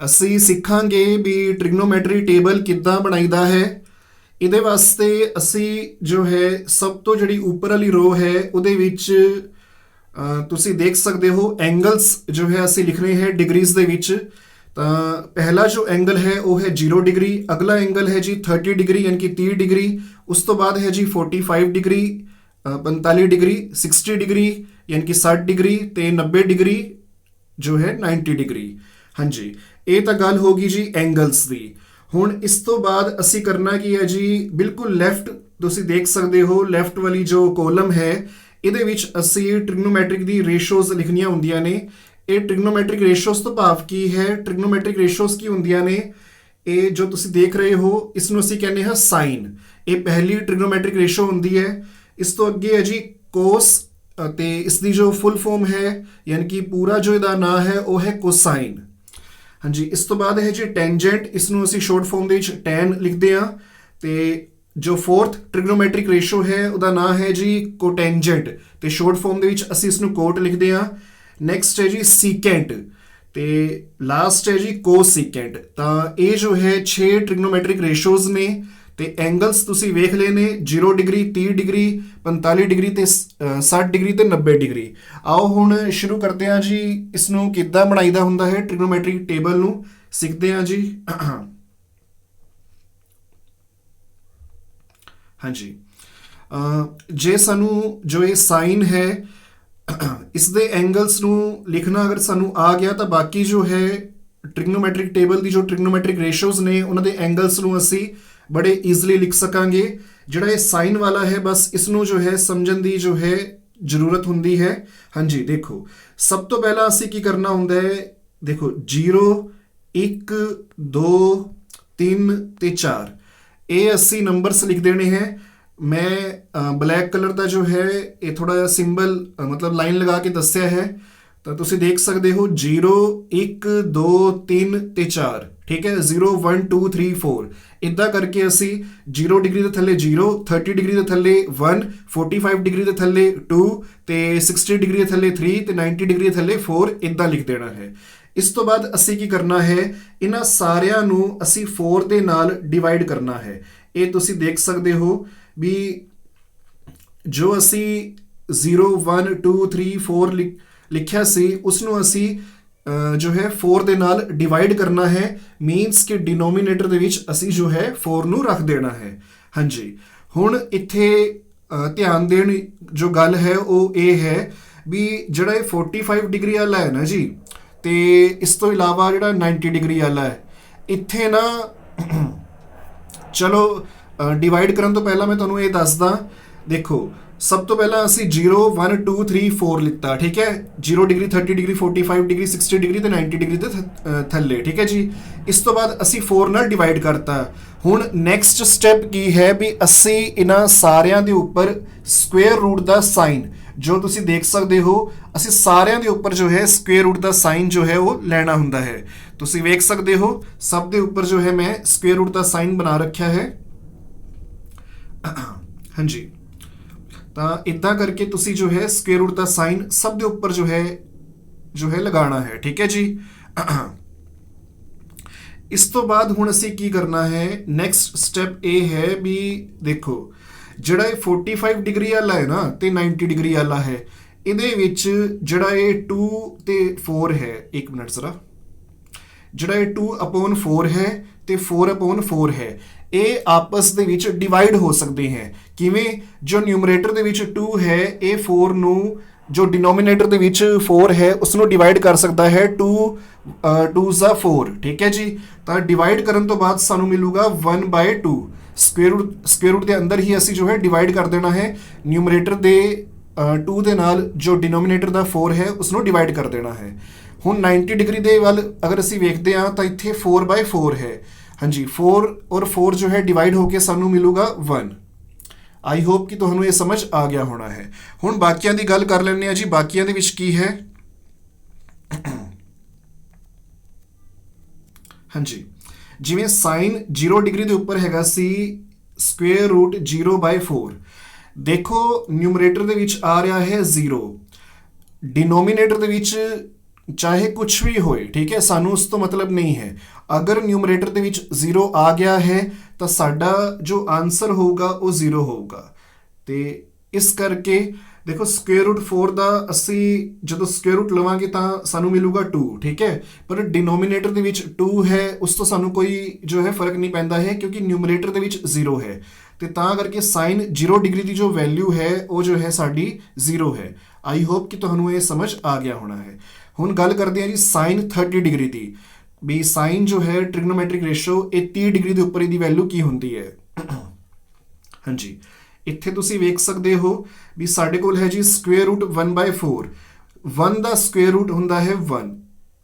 ਅਸੀਂ ਸਿੱਖਾਂਗੇ ਵੀ trigonometry table ਕਿੱਦਾਂ ਬਣਾਈਦਾ ਹੈ। ਇਹਦੇ ਵਾਸਤੇ ਅਸੀਂ ਜੋ ਹੈ ਸਭ ਤੋਂ ਜਿਹੜੀ ਉੱਪਰ ਵਾਲੀ ਰੋ ਹੈ ਉਹਦੇ ਵਿੱਚ ਤੁਸੀਂ ਦੇਖ ਸਕਦੇ ਹੋ ਐਂਗਲਸ ਜੋ ਹੈ ਅਸੀਂ ਲਿਖਣੇ ਹੈ ਡਿਗਰੀਜ਼ ਦੇ ਵਿੱਚ। ਤਾਂ ਪਹਿਲਾ ਜੋ ਐਂਗਲ ਹੈ ਉਹ ਹੈ 0 ਡਿਗਰੀ, ਅਗਲਾ ਐਂਗਲ ਹੈ ਜੀ 30 ਡਿਗਰੀ ਯਾਨੀ ਕਿ 30 ਡਿਗਰੀ, ਉਸ ਤੋਂ ਬਾਅਦ ਹੈ ਜੀ 45 ਡਿਗਰੀ 45 ਡਿਗਰੀ, 60 ਡਿਗਰੀ ਯਾਨੀ ਕਿ 60 ਡਿਗਰੀ ਤੇ 90 ਡਿਗਰੀ ਜੋ ਹੈ 90 ਡਿਗਰੀ। ਹਾਂਜੀ, ਇਹ ਤਾਂ ਗੱਲ ਹੋ ਗਈ ਜੀ ਐਂਗਲਸ ਦੀ। ਹੁਣ ਇਸ ਤੋਂ ਬਾਅਦ ਅਸੀਂ ਕਰਨਾ ਕੀ ਹੈ ਜੀ, ਬਿਲਕੁਲ ਲੈਫਟ ਤੁਸੀਂ ਦੇਖ ਸਕਦੇ ਹੋ ਲੈਫਟ ਵਾਲੀ ਜੋ ਕੋਲਮ ਹੈ ਇਹਦੇ ਵਿੱਚ ਅਸੀਂ ਟ੍ਰਿਗਨੋਮੈਟ੍ਰਿਕ ਦੀ ਰੇਸ਼ੋਜ਼ ਲਿਖਣੀਆਂ ਹੁੰਦੀਆਂ ਨੇ। ਇਹ ਟ੍ਰਿਗਨੋਮੈਟ੍ਰਿਕ ਰੇਸ਼ੋਜ਼ ਤੋਂ ਭਾਵ ਕੀ ਹੈ, ਟ੍ਰਿਗਨੋਮੈਟ੍ਰਿਕ ਰੇਸ਼ੋਜ਼ ਕੀ ਹੁੰਦੀਆਂ ਨੇ, ਇਹ ਜੋ ਤੁਸੀਂ ਦੇਖ ਰਹੇ ਹੋ ਇਸ ਨੂੰ ਅਸੀਂ ਕਹਿੰਦੇ ਹਾਂ ਸਾਈਨ। ਇਹ ਪਹਿਲੀ ਟ੍ਰਿਗਨੋਮੈਟ੍ਰਿਕ ਰੇਸ਼ੋ ਹੁੰਦੀ ਹੈ। ਇਸ ਤੋਂ ਅੱਗੇ ਹੈ ਜੀ ਕੋਸ ਅਤੇ ਇਸ ਦੀ ਜੋ ਫੁੱਲ ਫਾਰਮ ਹੈ ਯਾਨੀ ਕਿ ਪੂਰਾ ਜੋ ਇਹਦਾ ਨਾਂ ਹੈ ਉਹ ਹੈ ਕੋਸਾਈਨ। ਹਾਂਜੀ, ਇਸ ਤੋਂ ਬਾਅਦ ਹੈ ਜੀ ਟੈਂਜੈਂਟ, ਇਸ ਨੂੰ ਅਸੀਂ ਸ਼ਾਰਟ ਫਾਰਮ ਦੇ ਵਿੱਚ ਟੈਨ ਲਿਖਦੇ ਹਾਂ। ਤੇ ਜੋ ਫੋਰਥ ਟ੍ਰਿਗਨੋਮੈਟ੍ਰਿਕ ਰੇਸ਼ੋ ਹੈ ਉਹਦਾ ਨਾਂ ਹੈ ਜੀ ਕੋਟੈਂਜੈਂਟ ਤੇ ਸ਼ਾਰਟ ਫਾਰਮ ਦੇ ਵਿੱਚ ਅਸੀਂ ਇਸ ਨੂੰ ਕੋਟ ਲਿਖਦੇ ਹਾਂ। ਨੈਕਸਟ ਹੈ ਜੀ ਸੀਕੈਂਟ ਤੇ ਲਾਸਟ ਹੈ ਜੀ ਕੋਸੀਕੈਂਟ। ਤਾਂ ਇਹ ਜੋ ਹੈ 6 ਟ੍ਰਿਗਨੋਮੈਟ੍ਰਿਕ ਰੇਸ਼ੋਜ਼ ਨੇ ਤੇ ਐਂਗਲਸ ਤੁਸੀਂ ਵੇਖ ਲਏ ਨੇ 0 ਡਿਗਰੀ, 30 ਡਿਗਰੀ, 45 ਡਿਗਰੀ ਤੇ 60 ਡਿਗਰੀ ਤੇ 90 ਡਿਗਰੀ। ਆਓ ਹੁਣ ਸ਼ੁਰੂ ਕਰਦੇ ਹਾਂ ਜੀ, ਇਸ ਨੂੰ ਕਿੱਦਾਂ ਬਣਾਈਦਾ ਹੁੰਦਾ ਹੈ ਟ੍ਰਿਗਨੋਮੈਟ੍ਰਿਕ ਟੇਬਲ ਨੂੰ ਸਿੱਖਦੇ ਹਾਂ ਜੀ। ਹਾਂਜੀ, ਜੇ ਸਾਨੂੰ ਜੋ ਇਹ ਸਾਈਨ ਹੈ ਇਸ ਦੇ ਐਂਗਲਸ ਨੂੰ ਲਿਖਣਾ ਅਗਰ ਸਾਨੂੰ ਆ ਗਿਆ ਤਾਂ ਬਾਕੀ ਜੋ ਹੈ ਟ੍ਰਿਗਨੋਮੈਟ੍ਰਿਕ ਟੇਬਲ ਦੀ ਜੋ ਟ੍ਰਿਗਨੋਮੈਟ੍ਰਿਕ ਰੇਸ਼ੋਜ਼ ਨੇ ਉਹਨਾਂ ਦੇ ਐਂਗਲਸ ਨੂੰ ਅਸੀਂ ਬੜੇ ਈਜ਼ੀਲੀ ਲਿਖ ਸਕਾਂਗੇ। ਜਿਹੜਾ ਇਹ ਸਾਈਨ ਵਾਲਾ ਹੈ ਬਸ ਇਸ ਨੂੰ ਜੋ ਹੈ ਸਮਝਣ ਦੀ ਜੋ ਹੈ ਜ਼ਰੂਰਤ ਹੁੰਦੀ ਹੈ। ਹਾਂਜੀ, ਦੇਖੋ ਸਭ ਤੋਂ ਪਹਿਲਾਂ ਅਸੀਂ ਕੀ ਕਰਨਾ ਹੁੰਦਾ ਹੈ, ਦੇਖੋ 0 1 2 3 ਤੇ 4 ਇਹ ਅਸੀਂ ਨੰਬਰਸ ਲਿਖ ਦੇਣੇ ਹੈ। ਮੈਂ ਬਲੈਕ ਕਲਰ ਦਾ ਜੋ ਹੈ ਇਹ ਥੋੜਾ ਜਿਹਾ ਸਿੰਬਲ ਮਤਲਬ ਲਾਈਨ ਲਗਾ ਕੇ ਦੱਸਿਆ ਹੈ। ਤਾਂ ਤੁਸੀਂ ਦੇਖ ਸਕਦੇ ਹੋ 0 1 2 3 ਤੇ 4, ਠੀਕ ਹੈ। 0 1 2 3 4 ਇੱਦਾਂ ਕਰਕੇ ਅਸੀਂ 0 ਡਿਗਰੀ ਦੇ ਥੱਲੇ 0, 30 ਡਿਗਰੀ ਦੇ ਥੱਲੇ 1, 45 ਡਿਗਰੀ ਦੇ ਥੱਲੇ 2 ਤੇ 60 ਡਿਗਰੀ ਦੇ ਥੱਲੇ 3 ਤੇ 90 ਡਿਗਰੀ ਦੇ ਥੱਲੇ 4 ਇੱਦਾਂ ਲਿਖ ਦੇਣਾ ਹੈ। ਇਸ ਤੋਂ ਬਾਅਦ ਅਸੀਂ ਕੀ ਕਰਨਾ ਹੈ, ਇਹਨਾਂ ਸਾਰਿਆਂ ਨੂੰ ਅਸੀਂ 4 ਦੇ ਨਾਲ ਡਿਵਾਈਡ ਕਰਨਾ ਹੈ। ਇਹ ਤੁਸੀਂ ਦੇਖ ਸਕਦੇ ਹੋ ਵੀ ਜੋ ਅਸੀਂ 0 1 2 3 4 ਲਿਖਿਆ ਸੀ ਉਸ ਨੂੰ ਅਸੀਂ ਜੋ ਹੈ 4 ਦੇ ਨਾਲ ਡਿਵਾਈਡ ਕਰਨਾ ਹੈ। ਮੀਨਸ ਕਿ ਡਿਨੋਮੀਨੇਟਰ ਦੇ ਵਿੱਚ ਅਸੀਂ ਜੋ ਹੈ 4 ਨੂੰ ਰੱਖ ਦੇਣਾ ਹੈ। ਹਾਂਜੀ, ਹੁਣ ਇੱਥੇ ਧਿਆਨ ਦੇਣ ਜੋ ਗੱਲ ਹੈ ਉਹ ਇਹ ਹੈ ਵੀ ਜਿਹੜਾ ਇਹ 45 ਡਿਗਰੀ ਵਾਲਾ ਹੈ ਨਾ ਜੀ, ਤੇ ਇਸ ਤੋਂ ਇਲਾਵਾ ਜਿਹੜਾ 90 ਡਿਗਰੀ ਵਾਲਾ ਹੈ, ਇੱਥੇ ਨਾ ਚਲੋ ਡਿਵਾਈਡ ਕਰਨ ਤੋਂ ਪਹਿਲਾਂ ਮੈਂ ਤੁਹਾਨੂੰ ਇਹ ਦੱਸਦਾ। ਦੇਖੋ ਸਭ ਤੋਂ ਪਹਿਲਾਂ ਅਸੀਂ 0 1 2 3 4 ਲਿੱਤਾ, ਠੀਕ ਹੈ। 0 ਡਿਗਰੀ, 30 ਡਿਗਰੀ, 45 ਡਿਗਰੀ, 60 ਡਿਗਰੀ ਤੇ 90 ਡਿਗਰੀ ਦੇ ਥੱਲੇ, ਠੀਕ ਹੈ ਜੀ। ਇਸ ਤੋਂ ਬਾਅਦ ਅਸੀਂ 4 ਨਾਲ ਡਿਵਾਈਡ ਕਰਤਾ। ਹੁਣ ਨੈਕਸਟ ਸਟੈਪ ਕੀ ਹੈ ਵੀ ਅਸੀਂ ਇਹਨਾਂ ਸਾਰਿਆਂ ਦੇ ਉੱਪਰ ਸਕੁਅਰ ਰੂਟ ਦਾ ਸਾਈਨ ਜੋ ਤੁਸੀਂ ਦੇਖ ਸਕਦੇ ਹੋ, ਅਸੀਂ ਸਾਰਿਆਂ ਦੇ ਉੱਪਰ ਜੋ ਹੈ ਸਕੁਅਰ ਰੂਟ ਦਾ ਸਾਈਨ ਜੋ ਹੈ ਉਹ ਲੈਣਾ ਹੁੰਦਾ ਹੈ। ਤੁਸੀਂ ਵੇਖ ਸਕਦੇ ਹੋ ਸਭ ਦੇ ਉੱਪਰ ਜੋ ਹੈ ਮੈਂ ਸਕੁਅਰ ਰੂਟ ਦਾ ਸਾਈਨ ਬਣਾ ਰੱਖਿਆ ਹੈ। ਹਾਂਜੀ, ਤਾਂ ਇਦਾਂ ਕਰਕੇ ਤੁਸੀਂ ਜੋ ਹੈ ਸਕੁਅਰ ਰੂਟ ਦਾ ਸਾਈਨ ਸਭ ਦੇ ਉੱਪਰ ਜੋ ਹੈ ਲਗਾਉਣਾ ਹੈ, ਠੀਕ ਹੈ ਜੀ। ਇਸ ਤੋਂ ਬਾਅਦ ਹੁਣ ਅਸੀਂ ਕੀ ਕਰਨਾ ਹੈ, ਨੈਕਸਟ ਸਟੈਪ ਇਹ ਹੈ ਵੀ ਦੇਖੋ ਜਿਹੜਾ ਇਹ 45 ਡਿਗਰੀ ਵਾਲਾ ਹੈ ਨਾ ਤੇ 90 ਡਿਗਰੀ ਵਾਲਾ ਹੈ, ਇਹਦੇ ਵਿੱਚ ਜਿਹੜਾ ਇਹ 2 ਤੇ 4 ਹੈ, 1 ਮਿੰਟ ਜ਼ਰਾ, ਜਿਹੜਾ ਇਹ 2/4 ਹੈ ਤੇ 4/4 ਹੈ, ਇਹ ਆਪਸ ਦੇ ਵਿੱਚ ਡਿਵਾਈਡ ਹੋ ਸਕਦੇ ਹੈ। ਕਿਵੇਂ? ਜੋ ਨਿਊਮਰੇਟਰ ਦੇ ਵਿੱਚ 2 ਹੈ ਇਹ 4 ਨੂੰ ਜੋ ਡਿਨੋਮੀਨੇਟਰ ਦੇ ਵਿੱਚ 4 ਹੈ ਉਸ ਨੂੰ ਡਿਵਾਈਡ ਕਰ ਸਕਦਾ ਹੈ। 2 2s 4, ਠੀਕ ਹੈ ਜੀ। ਤਾਂ ਡਿਵਾਈਡ ਕਰਨ ਤੋਂ ਬਾਅਦ ਸਾਨੂੰ ਮਿਲੂਗਾ 1/2। ਸਕੁਅਰ ਰੂਟ ਦੇ ਅੰਦਰ ਹੀ ਅਸੀਂ ਜੋ ਹੈ ਡਿਵਾਈਡ ਕਰ ਦੇਣਾ ਹੈ। ਨਿਊਮਰੇਟਰ ਦੇ 2 ਦੇ ਨਾਲ ਜੋ ਡਿਨੋਮੀਨੇਟਰ ਦਾ 4 ਹੈ ਉਸ ਨੂੰ ਡਿਵਾਈਡ ਕਰ ਦੇਣਾ ਹੈ। ਹੁਣ 90 ਡਿਗਰੀ ਦੇ ਵੱਲ ਅਗਰ ਅਸੀਂ ਵੇਖਦੇ ਹਾਂ ਤਾਂ ਇੱਥੇ 4/4 ਹੈ। ਹਾਂਜੀ, 4 ਔਰ 4 ਜੋ ਹੈ ਡਿਵਾਈਡ ਹੋ ਕੇ ਸਾਨੂੰ ਮਿਲੂਗਾ 1। ਆਈ ਹੋਪ ਕਿ ਤੁਹਾਨੂੰ ਇਹ ਸਮਝ ਆ ਗਿਆ ਹੋਣਾ ਹੈ। ਹੁਣ ਬਾਕੀਆਂ ਦੀ ਗੱਲ ਕਰ ਲੈਂਦੇ ਹਾਂ ਜੀ। ਬਾਕੀਆਂ ਦੇ ਵਿੱਚ ਕੀ ਹੈ? ਹਾਂਜੀ, ਜਿਵੇਂ ਸਾਈਨ 0 ਡਿਗਰੀ ਦੇ ਉੱਪਰ ਹੈਗਾ ਸੀ ਸਕੁਅਰ ਰੂਟ 0/4। ਦੇਖੋ ਨਿਊਮਰੇਟਰ ਦੇ ਵਿੱਚ ਆ ਰਿਹਾ ਹੈ 0, ਡਿਨੋਮੀਨੇਟਰ ਦੇ ਵਿੱਚ ਚਾਹੇ ਕੁਝ ਵੀ ਹੋਏ, ਠੀਕ ਹੈ, ਸਾਨੂੰ ਉਸ ਤੋਂ ਮਤਲਬ ਨਹੀਂ ਹੈ। ਅਗਰ ਨਿਊਮਰੇਟਰ ਦੇ ਵਿੱਚ 0 ਆ ਗਿਆ ਹੈ ਤਾਂ ਸਾਡਾ ਜੋ ਆਨਸਰ ਹੋਊਗਾ ਉਹ 0 ਹੋਊਗਾ। ਤੇ ਇਸ ਕਰਕੇ ਦੇਖੋ ਸਕੁਅਰ ਰੂਟ 4 ਦਾ ਅਸੀਂ ਜਦੋਂ ਸਕੁਅਰ ਰੂਟ ਲਵਾਂਗੇ ਤਾਂ ਸਾਨੂੰ ਮਿਲੂਗਾ 2, ਠੀਕ ਹੈ, ਪਰ ਡਿਨੋਮੀਨੇਟਰ ਦੇ ਵਿੱਚ 2 ਹੈ, ਉਸ ਤੋਂ ਸਾਨੂੰ ਕੋਈ ਜੋ ਹੈ ਫਰਕ ਨਹੀਂ ਪੈਂਦਾ ਹੈ ਕਿਉਂਕਿ ਨਿਊਮਰੇਟਰ ਦੇ ਵਿੱਚ 0 ਹੈ। ਤੇ ਤਾਂ ਕਰਕੇ ਸਾਈਨ 0 ਡਿਗਰੀ ਦੀ ਜੋ ਵੈਲਿਊ ਹੈ ਉਹ ਜੋ ਹੈ ਸਾਡੀ 0 ਹੈ। ਆਈ ਹੋਪ ਕਿ ਤੁਹਾਨੂੰ ਇਹ ਸਮਝ ਆ ਗਿਆ ਹੋਣਾ ਹੈ। ਹੁਣ ਗੱਲ ਕਰਦੇ ਹਾਂ ਜੀ ਸਾਈਨ 30 ਡਿਗਰੀ ਦੀ, ਵੀ ਸਾਈਨ ਜੋ ਹੈ ਟ੍ਰਿਗਨੋਮੈਟ੍ਰਿਕ ਰੇਸ਼ੋ ਇਹ 30 ਡਿਗਰੀ ਦੇ ਉੱਪਰ ਇਹਦੀ ਵੈਲਿਊ ਕੀ ਹੁੰਦੀ ਹੈ। ਹਾਂਜੀ, ਇੱਥੇ ਤੁਸੀਂ ਵੇਖ ਸਕਦੇ ਹੋ ਵੀ ਸਾਡੇ ਕੋਲ ਹੈ ਜੀ ਸਕੁਅਰ ਰੂਟ 1/4। 1 ਦਾ ਸਕੁਅਰ ਰੂਟ ਹੁੰਦਾ ਹੈ 1,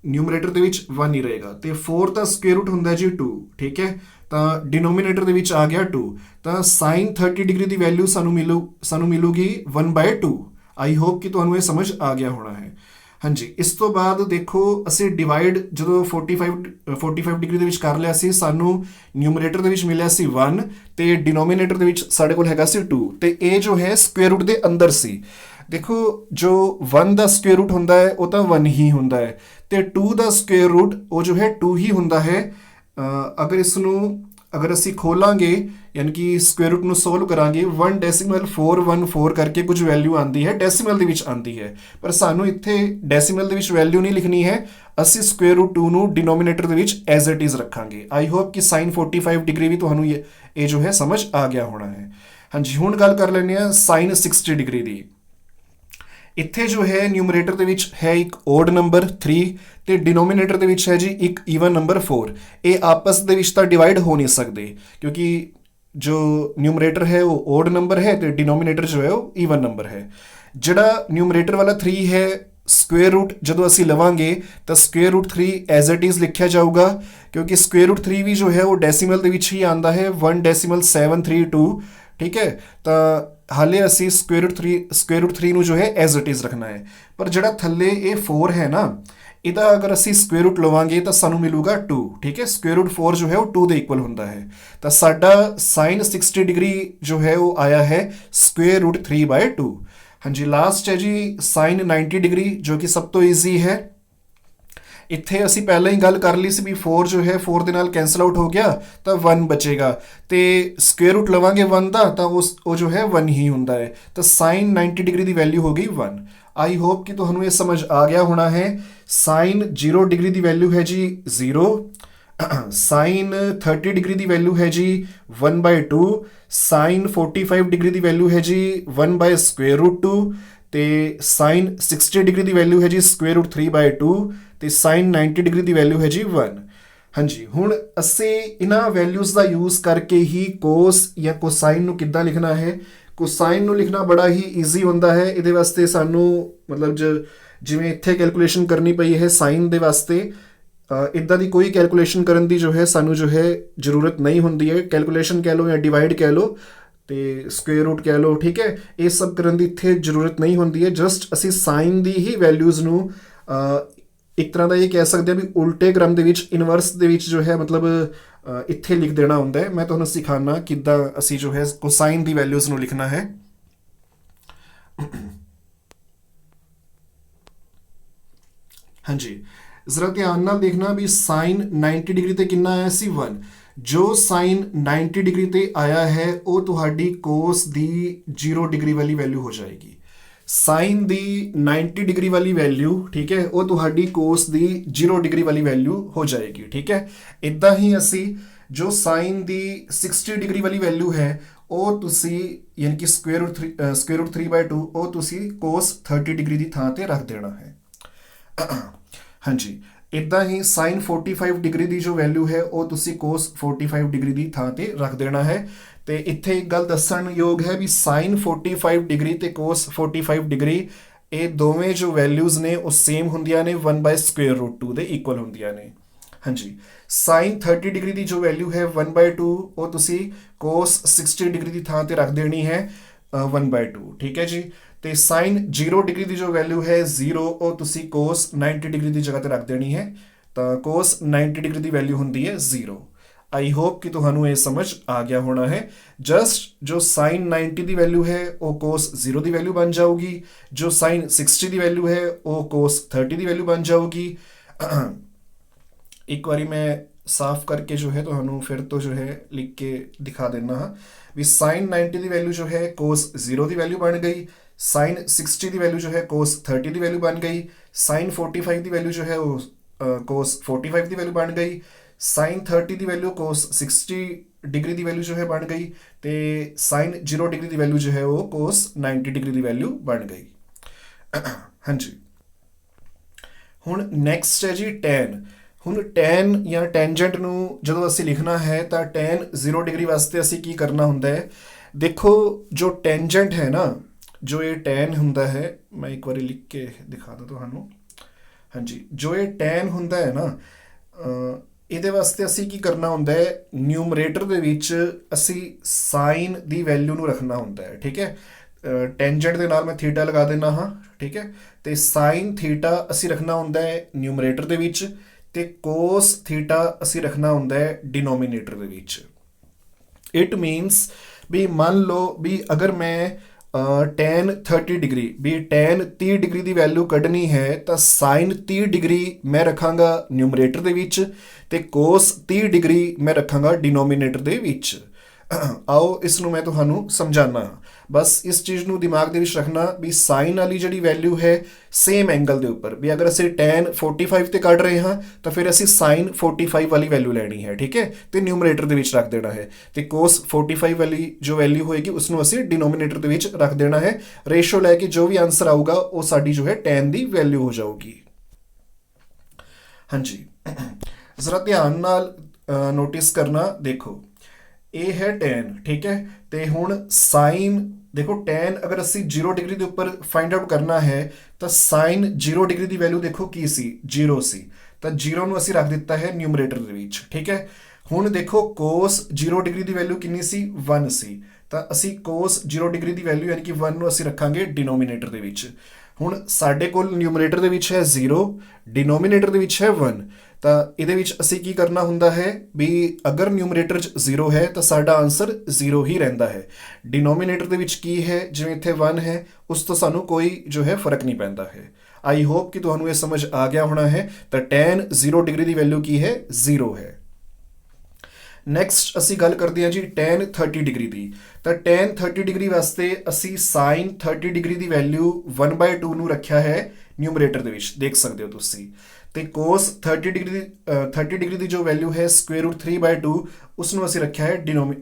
ਨਿਊਮਰੇਟਰ ਦੇ ਵਿੱਚ 1 ਹੀ ਰਹੇਗਾ, ਤੇ 4 ਦਾ ਸਕੁਅਰ ਰੂਟ ਹੁੰਦਾ ਜੀ 2, ਠੀਕ ਹੈ, ਤਾਂ ਡਿਨੋਮੀਨੇਟਰ ਦੇ ਵਿੱਚ ਆ ਗਿਆ 2, ਤਾਂ ਸਾਈਨ 30 ਡਿਗਰੀ ਦੀ ਵੈਲਿਊ ਸਾਨੂੰ ਮਿਲੂਗੀ 1/2। ਆਈ ਹੋਪ ਕਿ ਤੁਹਾਨੂੰ ਇਹ ਸਮਝ ਆ ਗਿਆ ਹੋਣਾ ਹੈ। ਹਾਂਜੀ, ਇਸ ਤੋਂ ਬਾਅਦ ਦੇਖੋ ਅਸੀਂ ਡਿਵਾਈਡ ਜਦੋਂ 45 ਡਿਗਰੀ ਦੇ ਵਿੱਚ ਕਰ ਲਿਆ ਸੀ, ਸਾਨੂੰ ਨਿਊਮਰੇਟਰ ਦੇ ਵਿੱਚ ਮਿਲਿਆ ਸੀ 1 ਤੇ ਡਿਨੋਮੀਨੇਟਰ ਦੇ ਵਿੱਚ ਸਾਡੇ ਕੋਲ ਹੈਗਾ ਸੀ 2, ਤੇ ਇਹ ਜੋ ਹੈ ਸਕੁਅਰ ਰੂਟ ਦੇ ਅੰਦਰ ਸੀ। ਦੇਖੋ ਜੋ 1 ਦਾ ਸਕੁਅਰ ਰੂਟ ਹੁੰਦਾ ਹੈ ਉਹ ਤਾਂ 1 ਹੀ ਹੁੰਦਾ ਹੈ, ਤੇ 2 ਦਾ ਸਕੁਅਰ ਰੂਟ ਉਹ ਜੋ ਹੈ 2 ਹੀ ਹੁੰਦਾ ਹੈ। ਅਗਰ ਅਸੀਂ ਖੋਲਾਂਗੇ ਯਾਨੀ ਕਿ ਸਕੁਅਰ ਰੂਟ ਨੂੰ ਸੋਲਵ ਕਰਾਂਗੇ 1.414 ਕਰਕੇ ਕੁਝ ਵੈਲਿਊ ਆਉਂਦੀ ਹੈ, ਡੈਸੀਮਲ ਦੇ ਵਿੱਚ ਆਉਂਦੀ ਹੈ, ਪਰ ਸਾਨੂੰ ਇੱਥੇ ਡੈਸੀਮਲ ਦੇ ਵਿੱਚ ਵੈਲਿਊ ਨਹੀਂ ਲਿਖਣੀ ਹੈ, ਅਸੀਂ ਸਕੁਅਰ ਰੂਟ 2 ਨੂੰ ਡਿਨੋਮੀਨੇਟਰ ਦੇ ਵਿੱਚ ਐਜ਼ ਇਟ ਇਜ਼ ਰੱਖਾਂਗੇ। ਆਈ ਹੋਪ ਕਿ ਸਾਈਨ 45 ਡਿਗਰੀ ਵੀ ਤੁਹਾਨੂੰ ਇਹ ਜੋ ਹੈ ਸਮਝ ਆ ਗਿਆ ਹੋਣਾ ਹੈ। ਹਾਂਜੀ, ਹੁਣ ਗੱਲ ਕਰ ਲੈਂਦੇ ਹਾਂ ਸਾਈਨ 60 ਡਿਗਰੀ ਦੀ। ਇੱਥੇ ਜੋ ਹੈ ਨਿਊਮਰੇਟਰ ਦੇ ਵਿੱਚ ਹੈ ਇੱਕ ਓਡ ਨੰਬਰ 3 ਤੇ ਡਿਨੋਮੀਨੇਟਰ ਦੇ ਵਿੱਚ ਹੈ ਜੀ ਇੱਕ ਈਵਨ ਨੰਬਰ 4। ਇਹ ਆਪਸ ਦੇ ਵਿੱਚ ਤਾਂ ਡਿਵਾਈਡ ਹੋ ਨਹੀਂ ਸਕਦੇ ਕਿਉਂਕਿ ਜੋ ਨਿਊਮਰੇਟਰ ਹੈ ਉਹ ਓਡ ਨੰਬਰ ਹੈ ਤੇ ਡਿਨੋਮੀਨੇਟਰ ਜੋ ਹੈ ਉਹ ਈਵਨ ਨੰਬਰ ਹੈ। ਜਿਹੜਾ ਨਿਊਮਰੇਟਰ ਵਾਲਾ 3 ਹੈ, ਸਕੁਅਰ ਰੂਟ ਜਦੋਂ ਅਸੀਂ ਲਵਾਂਗੇ ਤਾਂ square root 3 as it is ਲਿਖਿਆ ਜਾਊਗਾ ਕਿਉਂਕਿ ਸਕੁਅਰ ਰੂਟ 3 ਵੀ ਜੋ ਹੈ ਉਹ ਡੈਸੀਮਲ ਦੇ ਵਿੱਚ ਹੀ ਆਉਂਦਾ ਹੈ 1.732, ਠੀਕ ਹੈ, ਤਾਂ ਹਾਲੇ ਅਸੀਂ ਸਕੁਅਰ ਰੂਟ 3 ਨੂੰ ਜੋ ਹੈ ਐਜ਼ ਇਟ ਇਜ਼ ਰੱਖਣਾ ਹੈ। ਪਰ ਜਿਹੜਾ ਥੱਲੇ ਇਹ 4 ਹੈ ਨਾ, ਇਹਦਾ ਅਗਰ ਅਸੀਂ ਸਕੁਅਰ ਰੂਟ ਲਵਾਂਗੇ ਤਾਂ ਸਾਨੂੰ ਮਿਲੂਗਾ 2, ਠੀਕ ਹੈ, ਸਕੁਅਰ ਰੂਟ 4 ਜੋ ਹੈ ਉਹ 2 ਦੇ ਇਕੁਅਲ ਹੁੰਦਾ ਹੈ, ਤਾਂ ਸਾਡਾ ਸਾਈਨ 60 ਡਿਗਰੀ ਜੋ ਹੈ ਉਹ ਆਇਆ ਹੈ ਸਕੁਅਰ ਰੂਟ 3/2। ਹਾਂਜੀ, ਲਾਸਟ ਹੈ ਜੀ ਸਾਈਨ 90 ਡਿਗਰੀ ਜੋ ਕਿ ਸਭ ਤੋਂ ਈਜ਼ੀ ਹੈ। ਇੱਥੇ ਅਸੀਂ ਪਹਿਲਾਂ ਹੀ ਗੱਲ ਕਰ ਲਈ ਸੀ ਵੀ 4 ਜੋ ਹੈ 4 ਦੇ ਨਾਲ ਕੈਂਸਲ ਆਊਟ ਹੋ ਗਿਆ ਤਾਂ 1 ਬਚੇਗਾ, ਤੇ ਸਕੁਅਰ ਰੂਟ ਲਵਾਂਗੇ 1 ਦਾ ਤਾਂ ਉਹ ਜੋ ਹੈ 1 ਹੀ ਹੁੰਦਾ ਹੈ, ਤਾਂ ਸਾਈਨ 90 ਡਿਗਰੀ ਦੀ ਵੈਲਿਊ ਹੋ ਗਈ 1। ਆਈ ਹੋਪ ਕਿ ਤੁਹਾਨੂੰ ਇਹ ਸਮਝ ਆ ਗਿਆ ਹੋਣਾ ਹੈ। ਸਾਈਨ 0 ਡਿਗਰੀ ਦੀ ਵੈਲਿਊ ਹੈ ਜੀ 0, ਸਾਈਨ 30 ਡਿਗਰੀ ਦੀ ਵੈਲਿਊ ਹੈ ਜੀ 1/2, ਸਾਈਨ 45 ਡਿਗਰੀ ਦੀ ਵੈਲਿਊ ਹੈ ਜੀ 1/ਸਕੁਅਰ ਰੂਟ 2, ਤੇ ਸਾਈਨ 60 ਡਿਗਰੀ ਦੀ ਵੈਲਿਊ ਹੈ ਜੀ ਸਕੁਅਰ ਰੂਟ 3/2, ਤੇ ਸਾਈਨ 90 ਡਿਗਰੀ ਦੀ ਵੈਲਿਊ ਹੈ ਜੀ 1। ਹਾਂਜੀ, ਹੁਣ ਅਸੀਂ ਇਹਨਾਂ ਵੈਲਿਊਜ਼ ਦਾ ਯੂਜ਼ ਕਰਕੇ ਹੀ ਕੋਸ ਜਾਂ ਕੋਸਾਈਨ ਨੂੰ ਕਿੱਦਾਂ ਲਿਖਣਾ ਹੈ। ਕੋਸਾਈਨ ਨੂੰ ਲਿਖਣਾ ਬੜਾ ਹੀ ਈਜ਼ੀ ਹੁੰਦਾ ਹੈ। ਇਹਦੇ ਵਾਸਤੇ ਸਾਨੂੰ ਮਤਲਬ ਜਿਵੇਂ ਇੱਥੇ ਕੈਲਕੂਲੇਸ਼ਨ ਕਰਨੀ ਪਈ ਹੈ ਸਾਈਨ ਦੇ ਵਾਸਤੇ, ਇੱਦਾਂ ਦੀ ਕੋਈ ਕੈਲਕੂਲੇਸ਼ਨ ਕਰਨ ਦੀ ਜੋ ਹੈ ਸਾਨੂੰ ਜੋ ਹੈ ਜ਼ਰੂਰਤ ਨਹੀਂ ਹੁੰਦੀ ਹੈ। ਕੈਲਕੂਲੇਸ਼ਨ ਕਹਿ ਲਓ ਜਾਂ ਡਿਵਾਈਡ ਕਹਿ ਲਓ ਤੇ ਸਕੁਅਰ ਰੂਟ ਕਹਿ ਲਓ, ਠੀਕ ਹੈ, ਇਹ ਸਭ ਕਰਨ ਦੀ ਇੱਥੇ ਜ਼ਰੂਰਤ ਨਹੀਂ ਹੁੰਦੀ ਹੈ। ਜਸਟ ਅਸੀਂ ਸਾਈਨ ਦੀ ਹੀ ਵੈਲਿਊਜ਼ ਨੂੰ ਇੱਕ ਤਰ੍ਹਾਂ ਦਾ ਇਹ ਕਹਿ ਸਕਦੇ ਹਾਂ ਵੀ ਉਲਟੇ ਕ੍ਰਮ ਦੇ ਵਿੱਚ, ਇਨਵਰਸ ਦੇ ਵਿੱਚ ਜੋ ਹੈ ਮਤਲਬ ਇੱਥੇ ਲਿਖ ਦੇਣਾ ਹੁੰਦਾ ਹੈ। ਮੈਂ ਤੁਹਾਨੂੰ ਸਿਖਾਉਣਾ ਕਿੱਦਾਂ ਅਸੀਂ ਜੋ ਹੈ ਕੋਸਾਈਨ ਦੀ ਵੈਲਿਊਜ਼ ਨੂੰ ਲਿਖਣਾ ਹੈ। ਹਾਂਜੀ, ਜ਼ਰਾ ਧਿਆਨ ਨਾਲ ਦੇਖਣਾ ਵੀ ਸਾਈਨ 90 ਡਿਗਰੀ ਤੇ ਕਿੰਨਾ ਆਇਆ ਸੀ 1। ਜੋ ਸਾਈਨ 90 ਡਿਗਰੀ ਤੇ ਆਇਆ ਹੈ ਉਹ ਤੁਹਾਡੀ ਕੋਸ ਦੀ 0 ਡਿਗਰੀ ਵਾਲੀ ਵੈਲਿਊ ਹੋ ਜਾਏਗੀ। ਸਾਈਨ ਦੀ 90 ਡਿਗਰੀ ਵਾਲੀ ਵੈਲਿਊ, ਠੀਕ ਹੈ, ਉਹ ਤੁਹਾਡੀ ਕੋਸ ਦੀ 0 ਡਿਗਰੀ ਵਾਲੀ ਵੈਲਿਊ ਹੋ ਜਾਏਗੀ, ਠੀਕ ਹੈ। ਇੱਦਾਂ ਹੀ ਅਸੀਂ ਜੋ ਸਾਈਨ ਦੀ 60 ਡਿਗਰੀ ਵਾਲੀ ਵੈਲਿਊ ਹੈ ਉਹ ਤੁਸੀਂ ਯਾਨੀ ਕਿ ਸਕੁਅਰ ਰੂਟ 3/2 ਉਹ ਤੁਸੀਂ ਕੋਸ 30 ਡਿਗਰੀ ਦੀ ਥਾਂ ਤੇ ਰੱਖ ਦੇਣਾ ਹੈ। ਹਾਂਜੀ, ਇੱਦਾਂ ਹੀ ਸਾਈਨ 45 ਡਿਗਰੀ ਦੀ ਜੋ ਵੈਲਿਊ ਹੈ ਉਹ ਤੁਸੀਂ ਕੋਸ 45 ਡਿਗਰੀ ਦੀ ਥਾਂ ਤੇ ਰੱਖ ਦੇਣਾ ਹੈ। ਤੇ ਇੱਥੇ ਇੱਕ ਗੱਲ ਦੱਸਣ ਯੋਗ ਹੈ ਵੀ ਸਾਈਨ 45 ਡਿਗਰੀ ਤੇ ਕੋਸ 45 ਡਿਗਰੀ ਇਹ ਦੋਵੇਂ ਜੋ ਵੈਲਿਊਜ਼ ਨੇ ਉਹ ਸੇਮ ਹੁੰਦੀਆਂ ਨੇ 1/ਸਕੁਅਰ ਰੂਟ 2 ਦੇ ਇਕੁਅਲ ਹੁੰਦੀਆਂ ਨੇ। ਹਾਂਜੀ, ਸਾਈਨ 30 ਡਿਗਰੀ ਦੀ ਜੋ ਵੈਲਿਊ ਹੈ 1/2 ਉਹ ਤੁਸੀਂ ਕੋਸ 60 ਡਿਗਰੀ ਦੀ ਥਾਂ ਤੇ ਰੱਖ ਦੇਣੀ ਹੈ 1/2, ਠੀਕ ਹੈ ਜੀ। ਤੇ ਸਾਈਨ 0 ਡਿਗਰੀ ਦੀ ਜੋ ਵੈਲਿਊ ਹੈ 0 ਉਹ ਤੁਸੀਂ ਕੋਸ 90 ਡਿਗਰੀ ਦੀ ਜਗ੍ਹਾ ਤੇ ਰੱਖ ਦੇਣੀ ਹੈ, ਤਾਂ ਕੋਸ 90 ਡਿਗਰੀ ਦੀ ਵੈਲਿਊ ਹੁੰਦੀ ਹੈ 0। आई होप कि ਤੁਹਾਨੂੰ ਇਹ ਸਮਝ ਆ ਗਿਆ ਹੋਣਾ ਹੈ। ਜਸਟ ਜੋ sin 90 ਦੀ ਵੈਲਿਊ ਹੈ ਉਹ cos 0 ਦੀ ਵੈਲਿਊ ਬਣ ਜਾਊਗੀ, ਜੋ sin 60 ਦੀ ਵੈਲਿਊ ਹੈ ਉਹ cos 30 ਦੀ ਵੈਲਿਊ ਬਣ ਜਾਊਗੀ। ਇੱਕ ਵਾਰੀ ਮੈਂ ਸਾਫ਼ ਕਰਕੇ ਜੋ ਹੈ ਤੁਹਾਨੂੰ ਫਿਰ ਤੋਂ ਜੋ ਹੈ ਲਿਖ ਕੇ ਦਿਖਾ ਦੇਣਾ ਹਾਂ ਵੀ sin 90 ਦੀ ਵੈਲਿਊ ਜੋ ਹੈ cos 0 ਦੀ ਵੈਲਿਊ ਬਣ ਗਈ, sin 60 ਦੀ ਵੈਲਿਊ ਜੋ ਹੈ cos 30 ਦੀ ਵੈਲਿਊ ਬਣ ਗਈ, sin 45 ਦੀ ਵੈਲਿਊ ਜੋ ਹੈ ਉਹ cos 45 ਦੀ ਵੈਲਿਊ ਬਣ ਗਈ, sin 30 ਦੀ ਵੈਲਿਊ cos 60 ਡਿਗਰੀ ਦੀ ਵੈਲਿਊ ਜੋ ਹੈ ਬਣ ਗਈ, ਤੇ sin 0 ਡਿਗਰੀ ਦੀ ਵੈਲਿਊ ਜੋ ਹੈ ਉਹ cos 90 ਡਿਗਰੀ ਦੀ ਵੈਲਿਊ ਬਣ ਗਈ। ਹਾਂਜੀ, ਹੁਣ ਨੈਕਸਟ ਹੈ ਜੀ tan। ਹੁਣ tan ਜਾਂ ਟੈਂਜੈਂਟ ਨੂੰ ਜਦੋਂ ਅਸੀਂ ਲਿਖਣਾ ਹੈ ਤਾਂ tan 0 ਡਿਗਰੀ ਵਾਸਤੇ ਅਸੀਂ ਕੀ ਕਰਨਾ ਹੁੰਦਾ ਹੈ। ਦੇਖੋ ਜੋ ਟੈਂਜੈਂਟ ਹੈ ਨਾ, ਜੋ ਇਹ tan ਹੁੰਦਾ ਹੈ, ਮੈਂ ਇੱਕ ਵਾਰੀ ਲਿਖ ਕੇ ਦਿਖਾ ਦਾਂ ਤੁਹਾਨੂੰ। ਹਾਂਜੀ, ਜੋ ਇਹ tan ਹੁੰਦਾ ਹੈ ਨਾ, ਇਹਦੇ ਵਾਸਤੇ ਅਸੀਂ ਕੀ ਕਰਨਾ ਹੁੰਦਾ ਹੈ, ਨਿਊਮਰੇਟਰ ਦੇ ਵਿੱਚ ਅਸੀਂ ਸਾਈਨ ਦੀ ਵੈਲਿਊ ਨੂੰ ਰੱਖਣਾ ਹੁੰਦਾ ਹੈ। ਠੀਕ ਹੈ, ਟੈਂਜੈਂਟ ਦੇ ਨਾਲ ਮੈਂ ਥੀਟਾ ਲਗਾ ਦੇਣਾ ਹਾਂ। ਠੀਕ ਹੈ, ਤੇ ਸਾਈਨ ਥੀਟਾ ਅਸੀਂ ਰੱਖਣਾ ਹੁੰਦਾ ਹੈ ਨਿਊਮਰੇਟਰ ਦੇ ਵਿੱਚ, ਤੇ ਕੋਸ ਥੀਟਾ ਅਸੀਂ ਰੱਖਣਾ ਹੁੰਦਾ ਹੈ ਡਿਨੋਮੀਨੇਟਰ ਦੇ ਵਿੱਚ। ਇਟ ਮੀਨਸ ਵੀ ਮੰਨ ਲਓ ਵੀ ਅਗਰ ਮੈਂ tan 30 ਡਿਗਰੀ ਵੀ tan 30 ਡਿਗਰੀ ਦੀ ਵੈਲਿਊ ਕੱਢਣੀ ਹੈ ਤਾਂ sin 30 ਡਿਗਰੀ ਮੈਂ ਰੱਖਾਂਗਾ ਨਿਊਮਰੇਟਰ ਦੇ ਵਿੱਚ, ਤੇ cos 30 ਡਿਗਰੀ ਮੈਂ ਰੱਖਾਂਗਾ ਡਿਨੋਮੀਨੇਟਰ ਦੇ ਵਿੱਚ। ਆਓ ਇਸ ਨੂੰ ਮੈਂ ਤੁਹਾਨੂੰ ਸਮਝਾਉਣਾ। ਬਸ ਇਸ ਚੀਜ਼ ਨੂੰ ਦਿਮਾਗ ਦੇ ਵਿੱਚ ਰੱਖਣਾ ਵੀ ਸਾਈਨ ਵਾਲੀ ਜਿਹੜੀ ਵੈਲਿਊ ਹੈ ਸੇਮ ਐਂਗਲ ਦੇ ਉੱਪਰ, ਵੀ ਅਗਰ ਅਸੀਂ tan 45 ਤੇ ਕੱਢ ਰਹੇ ਹਾਂ ਤਾਂ ਫਿਰ ਅਸੀਂ sin 45 ਵਾਲੀ ਵੈਲਿਊ ਲੈਣੀ ਹੈ। ਠੀਕ ਹੈ, ਤੇ ਨਿਊਮਰੇਟਰ ਦੇ ਵਿੱਚ ਰੱਖ ਦੇਣਾ ਹੈ, ਤੇ cos 45 ਵਾਲੀ ਜੋ ਵੈਲਿਊ ਹੋਏਗੀ ਉਸ ਨੂੰ ਅਸੀਂ ਡਿਨੋਮੀਨੇਟਰ ਦੇ ਵਿੱਚ ਰੱਖ ਦੇਣਾ ਹੈ। ਰੇਸ਼ੋ ਲੈ ਕੇ ਜੋ ਵੀ ਆਨਸਰ ਆਊਗਾ ਉਹ ਸਾਡੀ ਜੋ ਹੈ tan ਦੀ ਵੈਲਿਊ ਹੋ ਜਾਊਗੀ। ਹਾਂਜੀ, ਜ਼ਰਾ ਧਿਆਨ ਨਾਲ ਨੋਟਿਸ ਕਰਨਾ। ਦੇਖੋ ਇਹ ਹੈ tan। ਠੀਕ ਹੈ, ਤੇ ਹੁਣ sin ਦੇਖੋ tan ਅਗਰ ਅਸੀਂ 0 ਡਿਗਰੀ ਦੇ ਉੱਪਰ ਫਾਈਂਡ ਆਊਟ ਕਰਨਾ ਹੈ ਤਾਂ sin 0 ਡਿਗਰੀ ਦੀ ਵੈਲਿਊ ਦੇਖੋ ਕੀ ਸੀ, 0 ਸੀ, ਤਾਂ 0 ਨੂੰ ਅਸੀਂ ਰੱਖ ਦਿੱਤਾ ਹੈ ਨਿਊਮਰੇਟਰ ਦੇ ਵਿੱਚ। ਠੀਕ ਹੈ, ਹੁਣ ਦੇਖੋ cos 0 ਡਿਗਰੀ ਦੀ ਵੈਲਿਊ ਕਿੰਨੀ ਸੀ, 1 ਸੀ, ਤਾਂ ਅਸੀਂ cos 0 ਡਿਗਰੀ ਦੀ ਵੈਲਿਊ ਯਾਨੀ ਕਿ 1 ਨੂੰ ਅਸੀਂ ਰੱਖਾਂਗੇ ਡਿਨੋਮੀਨੇਟਰ ਦੇ ਵਿੱਚ। ਹੁਣ ਸਾਡੇ ਕੋਲ ਨਿਊਮਰੇਟਰ ਦੇ ਵਿੱਚ ਹੈ 0, ਡਿਨੋਮੀਨੇਟਰ ਦੇ ਵਿੱਚ ਹੈ 1, ਤਾਂ ਇਹਦੇ ਵਿੱਚ ਅਸੀਂ ਕੀ ਕਰਨਾ ਹੁੰਦਾ ਹੈ ਵੀ ਅਗਰ ਨਿਊਮਰੇਟਰ 'ਚ 0 ਹੈ ਤਾਂ ਸਾਡਾ ਆਨਸਰ 0 ਹੀ ਰਹਿੰਦਾ ਹੈ। ਡਿਨੋਮੀਨੇਟਰ ਦੇ ਵਿੱਚ ਕੀ ਹੈ, ਜਿਵੇਂ ਇੱਥੇ 1 ਹੈ, ਉਸ ਤੋਂ ਸਾਨੂੰ ਕੋਈ ਜੋ ਹੈ ਫਰਕ ਨਹੀਂ ਪੈਂਦਾ ਹੈ। ਆਈ ਹੋਪ ਕਿ ਤੁਹਾਨੂੰ ਇਹ ਸਮਝ ਆ ਗਿਆ ਹੋਣਾ ਹੈ। ਤਾਂ tan 0 ਡਿਗਰੀ ਦੀ ਵੈਲਿਊ ਕੀ ਹੈ, 0 ਹੈ। ਨੈਕਸਟ ਅਸੀਂ ਗੱਲ ਕਰਦੇ ਹਾਂ ਜੀ tan 30 ਡਿਗਰੀ ਦੀ। ਤਾਂ tan 30 ਡਿਗਰੀ ਵਾਸਤੇ ਅਸੀਂ sin 30 ਡਿਗਰੀ ਦੀ ਵੈਲਿਊ 1/2 ਨੂੰ ਰੱਖਿਆ ਹੈ ਨਿਊਮਰੇਟਰ ਦੇ ਵਿੱਚ, ਦੇਖ ਸਕਦੇ ਹੋ ਤੁਸੀਂ। ਤੇ cos 30 ਡਿਗਰੀ ਦੀ ਜੋ ਵੈਲਿਊ ਹੈ √3/2 ਉਸ ਨੂੰ ਅਸੀਂ ਰੱਖਿਆ ਹੈ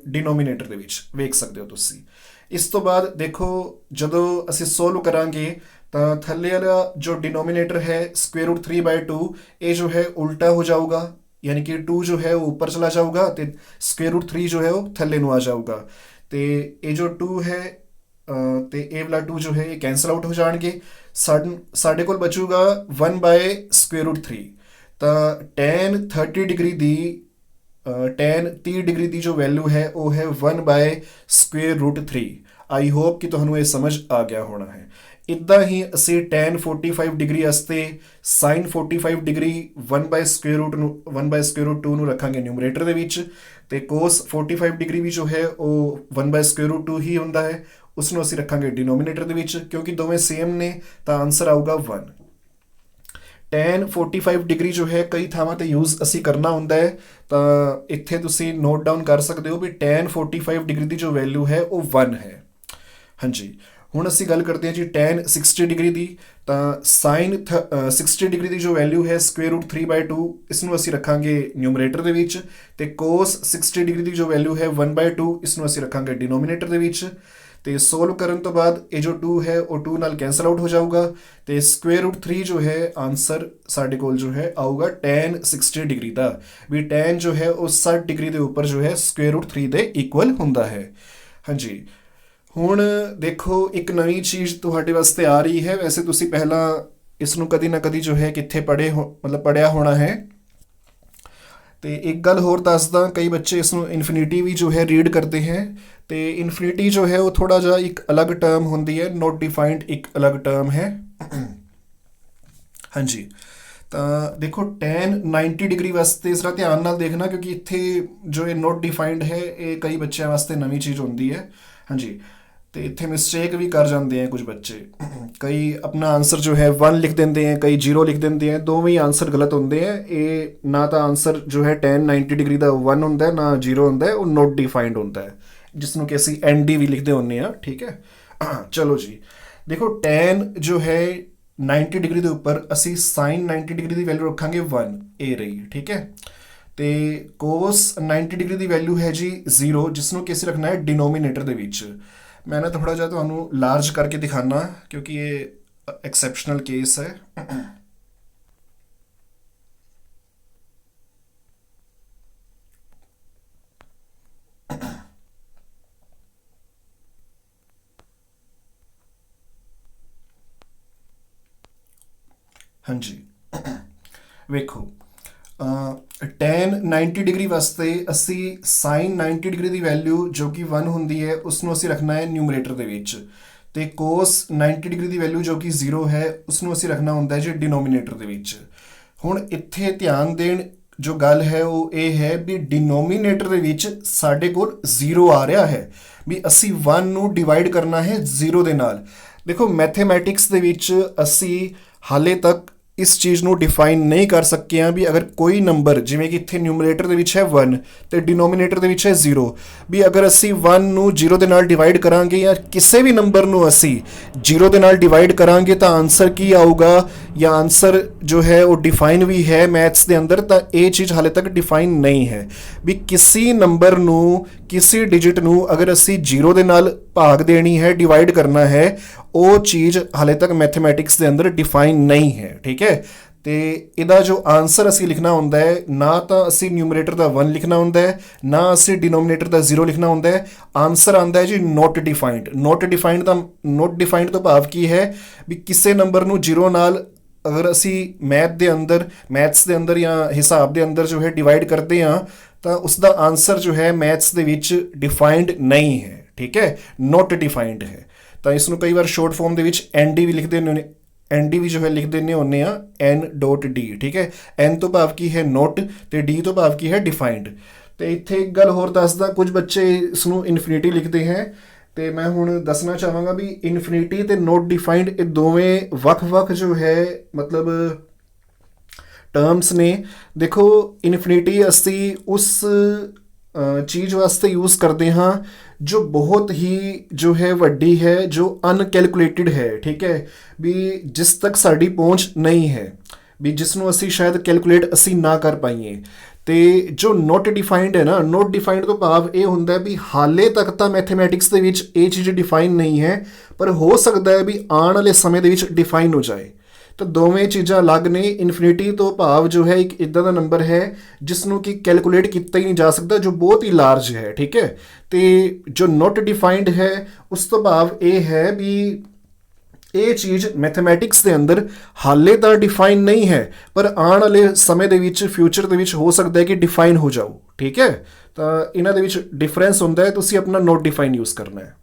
ਡਿਨੋਮੀਨੇਟਰ ਦੇ ਵਿੱਚ, ਵੇਖ ਸਕਦੇ ਹੋ ਤੁਸੀਂ। ਇਸ ਤੋਂ ਬਾਅਦ ਦੇਖੋ ਜਦੋਂ ਅਸੀਂ ਸੋਲਵ ਕਰਾਂਗੇ ਤਾਂ ਥੱਲੇ ਵਾਲਾ ਜੋ ਡਿਨੋਮੀਨੇਟਰ ਹੈ √3/2 ਇਹ ਜੋ ਹੈ ਉਲਟਾ ਹੋ ਜਾਊਗਾ, यानी कि 2 जो है वो ऊपर चला जाऊगा, तो √3 जो है वो थल्ले ਨੂੰ ਆ ਜਾਊਗਾ, ਤੇ ਇਹ ਜੋ 2 ਹੈ ਤੇ ਇਹ ਵਾਲਾ 2 ਜੋ ਹੈ ਇਹ ਕੈਂਸਲ ਆਊਟ ਹੋ ਜਾਣਗੇ। ਸਾਡੇ ਕੋਲ ਬਚੂਗਾ 1/√3। ਤਾਂ tan 30 ਡਿਗਰੀ ਦੀ tan 30 ਡਿਗਰੀ ਦੀ ਜੋ ਵੈਲਿਊ ਹੈ ਉਹ ਹੈ 1/√3। ਆਈ ਹੋਪ ਕਿ ਤੁਹਾਨੂੰ ਇਹ ਸਮਝ ਆ ਗਿਆ ਹੋਣਾ ਹੈ। ਇੱਦਾਂ ਹੀ ਅਸੀਂ tan 45 ਡਿਗਰੀ ਵਾਸਤੇ sin 45 ਡਿਗਰੀ 1/√2 ਨੂੰ ਰੱਖਾਂਗੇ ਨਿਊਮਰੇਟਰ ਦੇ ਵਿੱਚ, ਤੇ cos 45 ਡਿਗਰੀ ਵੀ ਜੋ ਹੈ ਉਹ 1/√2 ਹੀ ਹੁੰਦਾ ਹੈ, ਉਸ ਨੂੰ ਅਸੀਂ ਰੱਖਾਂਗੇ ਡਿਨੋਮੀਨੇਟਰ ਦੇ ਵਿੱਚ। ਕਿਉਂਕਿ ਦੋਵੇਂ ਸੇਮ ਨੇ ਤਾਂ ਆਨਸਰ ਆਊਗਾ 1। tan 45 ਡਿਗਰੀ ਜੋ ਹੈ ਕਈ ਥਾਵਾਂ ਤੇ ਯੂਜ਼ ਅਸੀਂ ਕਰਨਾ ਹੁੰਦਾ ਹੈ, ਤਾਂ ਇੱਥੇ ਤੁਸੀਂ ਨੋਟ ਡਾਊਨ ਕਰ ਸਕਦੇ ਹੋ ਵੀ tan 45 ਡਿਗਰੀ ਦੀ ਜੋ ਵੈਲਿਊ ਹੈ ਉਹ 1 ਹੈ। ਹਾਂਜੀ, ਹੁਣ ਅਸੀਂ ਗੱਲ ਕਰਦੇ ਹਾਂ ਜੀ tan 60 ਡਿਗਰੀ ਦੀ। ਤਾਂ sin 60 ਡਿਗਰੀ ਦੀ ਜੋ ਵੈਲਿਊ ਹੈ √3/2 ਇਸ ਨੂੰ ਅਸੀਂ ਰੱਖਾਂਗੇ ਨਿਊਮਰੇਟਰ ਦੇ ਵਿੱਚ, ਤੇ cos 60 ਡਿਗਰੀ ਦੀ ਜੋ ਵੈਲਿਊ ਹੈ 1/2 ਇਸ ਨੂੰ ਅਸੀਂ ਰੱਖਾਂਗੇ ਡਿਨੋਮੀਨੇਟਰ ਦੇ ਵਿੱਚ। ਤੇ ਸੋਲਵ ਕਰਨ ਤੋਂ ਬਾਅਦ ਇਹ ਜੋ 2 ਹੈ ਉਹ 2 ਨਾਲ ਕੈਂਸਲ ਆਊਟ ਹੋ ਜਾਊਗਾ, ਤੇ √3 ਜੋ ਹੈ ਆਨਸਰ ਸਾਡੇ ਕੋਲ ਜੋ ਹੈ ਆਊਗਾ tan 60 ਡਿਗਰੀ ਦਾ, ਵੀ tan ਜੋ ਹੈ ਉਹ 60 ਡਿਗਰੀ ਦੇ ਉੱਪਰ ਜੋ ਹੈ √3 ਦੇ ਇਕੁਅਲ ਹੁੰਦਾ ਹੈ। ਹਾਂਜੀ, ਹੁਣ ਦੇਖੋ ਇੱਕ ਨਵੀਂ ਚੀਜ਼ ਤੁਹਾਡੇ ਵਾਸਤੇ ਆ ਰਹੀ ਹੈ। ਵੈਸੇ ਤੁਸੀਂ ਪਹਿਲਾਂ ਇਸ ਨੂੰ ਕਦੀ ਨਾ ਕਦੀ ਜੋ ਹੈ ਕਿੱਥੇ ਪੜ੍ਹਿਆ ਹੋਣਾ ਹੈ। ਤੇ ਇੱਕ ਗੱਲ ਹੋਰ ਦੱਸਦਾ, ਕਈ ਬੱਚੇ ਇਸ ਨੂੰ ਇਨਫਿਨਿਟੀ ਵੀ ਜੋ ਹੈ ਰੀਡ ਕਰਦੇ ਹੈ, ਤੇ ਇਨਫਿਨਿਟੀ ਜੋ ਹੈ ਉਹ ਥੋੜਾ ਜਿਹਾ ਇੱਕ ਅਲੱਗ ਟਰਮ ਹੁੰਦੀ ਹੈ, ਨੋਟ ਡਿਫਾਈਨਡ ਇੱਕ ਅਲੱਗ ਟਰਮ ਹੈ। ਹਾਂਜੀ, ਤਾਂ ਦੇਖੋ tan 90 ਡਿਗਰੀ ਵਾਸਤੇ ਜ਼ਰਾ ਧਿਆਨ ਨਾਲ ਦੇਖਣਾ, ਕਿਉਂਕਿ ਇੱਥੇ ਜੋ ਇਹ ਨੋਟ ਡਿਫਾਈਨਡ ਹੈ ਇਹ ਕਈ ਬੱਚਿਆਂ ਵਾਸਤੇ ਨਵੀਂ ਚੀਜ਼ ਹੁੰਦੀ ਹੈ। ਹਾਂਜੀ, ਤੇ ਇੱਥੇ ਮਿਸਟੇਕ ਵੀ ਕਰ ਜਾਂਦੇ हैं कुछ बच्चे। कई अपना आंसर जो है 1 लिख देंगे हैं, कई 0 लिख देंगे हैं, दोवें ही आंसर गलत होंगे हैं। ये ना तो आंसर जो है tan 90 डिग्री का 1 होंगे ना 0 होंगे, वो नोट डिफाइंड होता है जिसनों कि असी ND भी लिखते होंगे हैं। ठीक है चलो जी, देखो tan जो है 90 डिग्री के उपर असी sin 90 डिग्री की वैल्यू रखांगे 1, ये रही। ठीक है, तो cos 90 डिग्री की वैल्यू है जी 0, जिसनों कि असी रखना है डिनोमीनेटर के विच। मैं ना थोड़ा जिहा तुहानू लार्ज करके दिखाना क्योंकि ये एक्सैप्शनल केस है। हाँ जी, वेखो tan 90 डिग्री वास्ते असी sin 90 डिग्री की वैल्यू जो कि 1 होंगी है उसनों असी रखना है न्यूमरेटर के विच, ते cos 90 डिग्री की वैल्यू जो कि 0 है उसनों असी रखना होंदा है जी डिनोमीनेटर के विच। हुण इत्थे ध्यान देण जो गल है वो ये है भी डिनोमीनेटर के विच साडे कोल 0 आ रहा है, भी असी 1 नू डिवाइड करना है 0 दे नाल। देखो मैथेमैटिक्स दे विच असी हाले तक इस चीज़ ਨੂੰ ਡਿਫਾਈਨ ਨਹੀਂ ਕਰ ਸਕੇ ਹਾਂ ਵੀ ਅਗਰ ਕੋਈ ਨੰਬਰ ਜਿਵੇਂ ਕਿ ਇੱਥੇ ਨਿਊਮਰੇਟਰ ਦੇ ਵਿੱਚ ਹੈ 1 ਤੇ ਡਿਨੋਮੀਨੇਟਰ ਦੇ ਵਿੱਚ ਹੈ 0, ਵੀ ਅਗਰ ਅਸੀਂ 1 ਨੂੰ 0 ਦੇ ਨਾਲ ਡਿਵਾਈਡ ਕਰਾਂਗੇ ਜਾਂ ਕਿਸੇ ਵੀ ਨੰਬਰ ਨੂੰ ਅਸੀਂ 0 ਦੇ ਨਾਲ ਡਿਵਾਈਡ ਕਰਾਂਗੇ ਤਾਂ ਆਨਸਰ ਕੀ ਆਊਗਾ, ਜਾਂ ਆਨਸਰ ਜੋ ਹੈ ਉਹ ਡਿਫਾਈਨ ਵੀ ਹੈ ਮੈਥਸ ਦੇ ਅੰਦਰ, ਤਾਂ ਇਹ ਚੀਜ਼ ਹਾਲੇ ਤੱਕ ਡਿਫਾਈਨ ਨਹੀਂ ਹੈ ਵੀ ਕਿਸੇ ਨੰਬਰ ਨੂੰ ਕਿਸੇ ਡਿਜਿਟ ਨੂੰ अगर असी 0 ਦੇ ਨਾਲ ਭਾਗ ਦੇਣੀ ਹੈ डिवाइड करना है, ਉਹ ਚੀਜ਼ ਹਾਲੇ ਤੱਕ ਮੈਥਮੈਟਿਕਸ ਦੇ ਅੰਦਰ ਡਿਫਾਈਨ ਨਹੀਂ ਹੈ। ਠੀਕ ਹੈ, ਤੇ ਇਹਦਾ ਜੋ ਆਨਸਰ ਅਸੀਂ ਲਿਖਣਾ ਹੁੰਦਾ ਹੈ ਨਾ ਤਾਂ ਅਸੀਂ ਨਿਊਮਰੇਟਰ ਦਾ 1 ਲਿਖਣਾ ਹੁੰਦਾ ਹੈ ਨਾ ਅਸੀਂ ਡਿਨੋਮੀਨੇਟਰ ਦਾ 0 ਲਿਖਣਾ ਹੁੰਦਾ ਹੈ। ਆਨਸਰ ਆਉਂਦਾ ਹੈ ਜੀ ਨੋਟ ਡਿਫਾਈਨਡ। ਨੋਟ ਡਿਫਾਈਨਡ ਤੋਂ ਭਾਵ ਕੀ ਹੈ ਵੀ ਕਿਸੇ ਨੰਬਰ ਨੂੰ 0 ਨਾਲ ਅਗਰ ਅਸੀਂ ਮੈਥਸ ਦੇ ਅੰਦਰ ਜਾਂ ਹਿਸਾਬ ਦੇ ਅੰਦਰ ਜੋ ਹੈ ਡਿਵਾਈਡ ਕਰਦੇ ਹਾਂ ਤਾਂ ਉਸ ਦਾ ਆਨਸਰ ਜੋ ਹੈ ਮੈਥਸ ਦੇ ਵਿੱਚ ਡਿਫਾਈਨਡ ਨਹੀਂ ਹੈ। ਠੀਕ ਹੈ, ਨੋਟ ਡਿਫਾਈਨਡ ਹੈ। ਤਾਂ ਇਸ ਨੂੰ ਕਈ ਵਾਰ ਸ਼ੋਰਟ ਫਾਰਮ ਦੇ ਵਿੱਚ ND ਵੀ ਲਿਖਦੇ ਨੇ, ND ਵੀ ਜੋ ਹੈ ਲਿਖ ਦਿੰਦੇ ਹੁੰਦੇ ਆ N.D। ਠੀਕ ਹੈ, N ਤੋਂ ਭਾਵ ਕੀ ਹੈ ਨੋਟ ਤੇ D ਤੋਂ ਭਾਵ ਕੀ ਹੈ ਡਿਫਾਈਨਡ। ਤੇ ਇੱਥੇ ਇੱਕ ਗੱਲ ਹੋਰ ਦੱਸਦਾ, ਕੁਝ ਬੱਚੇ ਇਸ ਨੂੰ ਇਨਫਿਨਿਟੀ ਲਿਖਦੇ ਹੈ ਤੇ ਮੈਂ ਹੁਣ ਦੱਸਣਾ ਚਾਹਾਂਗਾ ਵੀ ਇਨਫਿਨਿਟੀ ਤੇ ਨੋਟ ਡਿਫਾਈਨਡ ਇਹ ਦੋਵੇਂ ਵੱਖ-ਵੱਖ ਜੋ ਹੈ ਮਤਲਬ ਟਰਮਸ ਨੇ। ਦੇਖੋ ਇਨਫਿਨਿਟੀ ਅਸੀਂ ਉਸ ਚੀਜ਼ ਵਾਸਤੇ ਯੂਜ਼ ਕਰਦੇ ਹਾਂ ਜੋ ਬਹੁਤ ਹੀ ਜੋ ਹੈ ਵੱਡੀ ਹੈ, ਜੋ ਅਨਕੈਲਕੂਲੇਟਿਡ ਹੈ। ਠੀਕ ਹੈ, ਵੀ ਜਿਸ ਤੱਕ ਸਾਡੀ ਪਹੁੰਚ ਨਹੀਂ ਹੈ, ਵੀ ਜਿਸ ਨੂੰ ਅਸੀਂ ਸ਼ਾਇਦ ਕੈਲਕੂਲੇਟ ਅਸੀਂ ਨਾ ਕਰ ਪਾਈਏ। ਤੇ ਜੋ ਨੋਟ ਡਿਫਾਈਨਡ ਹੈ ਨਾ, ਨੋਟ ਡਿਫਾਈਨਡ ਤੋਂ ਭਾਵ ਇਹ ਹੁੰਦਾ ਵੀ ਹਾਲੇ ਤੱਕ ਤਾਂ ਮੈਥਮੈਟਿਕਸ ਦੇ ਵਿੱਚ ਇਹ ਚੀਜ਼ ਡਿਫਾਈਨ ਨਹੀਂ ਹੈ, ਪਰ ਹੋ ਸਕਦਾ ਹੈ ਵੀ ਆਉਣ ਵਾਲੇ ਸਮੇਂ ਦੇ ਵਿੱਚ ਡਿਫਾਈਨ ਹੋ ਜਾਏ। ਤਾਂ ਦੋਵੇਂ ਚੀਜ਼ਾਂ ਅਲੱਗ ਨੇ। ਇਨਫਿਨਿਟੀ ਤੋਂ ਭਾਵ ਜੋ ਹੈ ਇੱਕ ਇੱਦਾਂ ਦਾ ਨੰਬਰ ਹੈ ਜਿਸ ਨੂੰ ਕਿ ਕੈਲਕੂਲੇਟ ਕੀਤਾ ਹੀ ਨਹੀਂ ਜਾ ਸਕਦਾ, ਜੋ ਬਹੁਤ ਹੀ ਲਾਰਜ ਹੈ। ਠੀਕ ਹੈ, ਤੇ ਜੋ ਨੋਟ ਡਿਫਾਈਨਡ ਹੈ ਉਸ ਤੋਂ ਭਾਵ ਇਹ ਹੈ ਵੀ ਇਹ ਚੀਜ਼ ਮੈਥਮੈਟਿਕਸ ਦੇ ਅੰਦਰ ਹਾਲੇ ਤਾਂ ਡਿਫਾਈਨ ਨਹੀਂ ਹੈ, ਪਰ ਆਉਣ ਵਾਲੇ ਸਮੇਂ ਦੇ ਵਿੱਚ ਫਿਊਚਰ ਦੇ ਵਿੱਚ ਹੋ ਸਕਦਾ ਹੈ ਕਿ ਡਿਫਾਈਨ ਹੋ ਜਾਊ। ਠੀਕ ਹੈ, ਤਾਂ ਇਹਨਾਂ ਦੇ ਵਿੱਚ ਡਿਫਰੈਂਸ ਹੁੰਦਾ ਹੈ, ਤੁਸੀਂ ਆਪਣਾ ਨੋਟ ਡਿਫਾਈਨ ਯੂਜ਼ ਕਰਨਾ ਹੈ।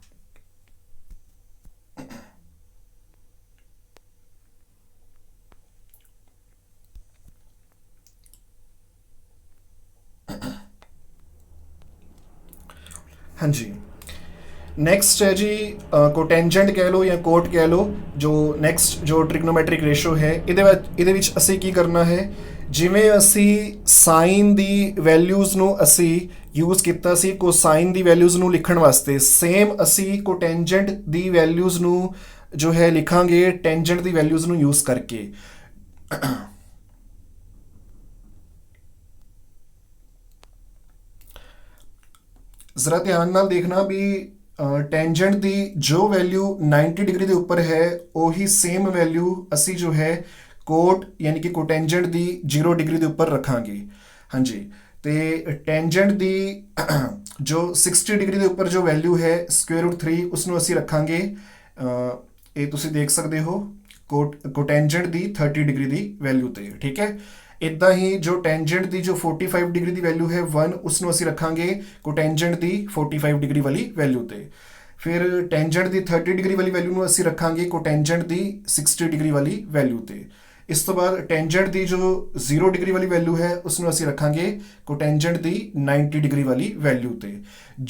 हाँ जी, नेक्स्ट है जी कोटेंजेंट कह लो या कोट कह लो। जो नेक्स्ट जो ट्रिग्नोमैट्रिक रेशो है ਇਹਦੇ ਵਿੱਚ ਅਸੀਂ ਕੀ ਕਰਨਾ ਹੈ, ਜਿਵੇਂ ਅਸੀਂ ਸਾਈਨ ਦੀ ਵੈਲਿਊਜ਼ ਨੂੰ ਅਸੀਂ ਯੂਜ਼ ਕੀਤਾ ਸੀ ਕੋਸਾਈਨ ਦੀ ਵੈਲਿਊਜ਼ ਨੂੰ ਲਿਖਣ ਵਾਸਤੇ, ਸੇਮ ਅਸੀਂ ਕੋਟੈਂਜੈਂਟ ਦੀ ਵੈਲਿਊਜ਼ ਨੂੰ ਜੋ ਹੈ ਲਿਖਾਂਗੇ ਟੈਂਜੈਂਟ ਦੀ ਵੈਲਿਊਜ਼ ਨੂੰ ਯੂਜ਼ ਕਰਕੇ। ਜ਼ਰਾ ਧਿਆਨ ਨਾਲ ਦੇਖਣਾ ਵੀ ਟੈਂਜੈਂਟ ਦੀ ਜੋ ਵੈਲਿਊ 90 ਡਿਗਰੀ ਦੇ ਉੱਪਰ ਹੈ ਉਹੀ ਸੇਮ ਵੈਲਿਊ ਅਸੀਂ ਜੋ ਹੈ ਕੋਟ ਯਾਨੀ ਕਿ ਕੋਟੈਂਜੈਂਟ ਦੀ 0 ਡਿਗਰੀ ਦੇ ਉੱਪਰ ਰੱਖਾਂਗੇ। ਹਾਂਜੀ, ਤੇ ਟੈਂਜੈਂਟ ਦੀ ਜੋ 60 ਡਿਗਰੀ ਦੇ ਉੱਪਰ ਜੋ ਵੈਲਿਊ ਹੈ √3 ਉਸ ਨੂੰ ਅਸੀਂ ਰੱਖਾਂਗੇ, ਇਹ ਤੁਸੀਂ ਦੇਖ ਸਕਦੇ ਹੋ ਕੋਟੈਂਜੈਂਟ ਦੀ 30 ਡਿਗਰੀ ਦੀ ਵੈਲਿਊ ਤੇ। ਠੀਕ ਹੈ, ਇੱਦਾਂ ਹੀ ਜੋ ਟੈਂਜੈਂਟ ਦੀ ਜੋ 45 ਡਿਗਰੀ ਦੀ ਵੈਲਿਊ ਹੈ 1 ਉਸ ਨੂੰ ਅਸੀਂ ਰੱਖਾਂਗੇ ਕੋਟੈਂਜੈਂਟ ਦੀ 45 ਡਿਗਰੀ ਵਾਲੀ ਵੈਲਿਊ ਤੇ। ਫਿਰ ਟੈਂਜੈਂਟ ਦੀ 30 ਡਿਗਰੀ ਵਾਲੀ ਵੈਲਿਊ ਨੂੰ ਅਸੀਂ ਰੱਖਾਂਗੇ ਕੋਟੈਂਜੈਂਟ ਦੀ 60 ਡਿਗਰੀ ਵਾਲੀ ਵੈਲਿਊ ਤੇ। ਇਸ ਤੋਂ ਬਾਅਦ ਟੈਂਜੈਂਟ ਦੀ ਜੋ 0 ਡਿਗਰੀ ਵਾਲੀ ਵੈਲਿਊ ਹੈ ਉਸ ਨੂੰ ਅਸੀਂ ਰੱਖਾਂਗੇ ਕੋਟੈਂਜੈਂਟ ਦੀ 90 ਡਿਗਰੀ ਵਾਲੀ ਵੈਲਿਊ ਤੇ।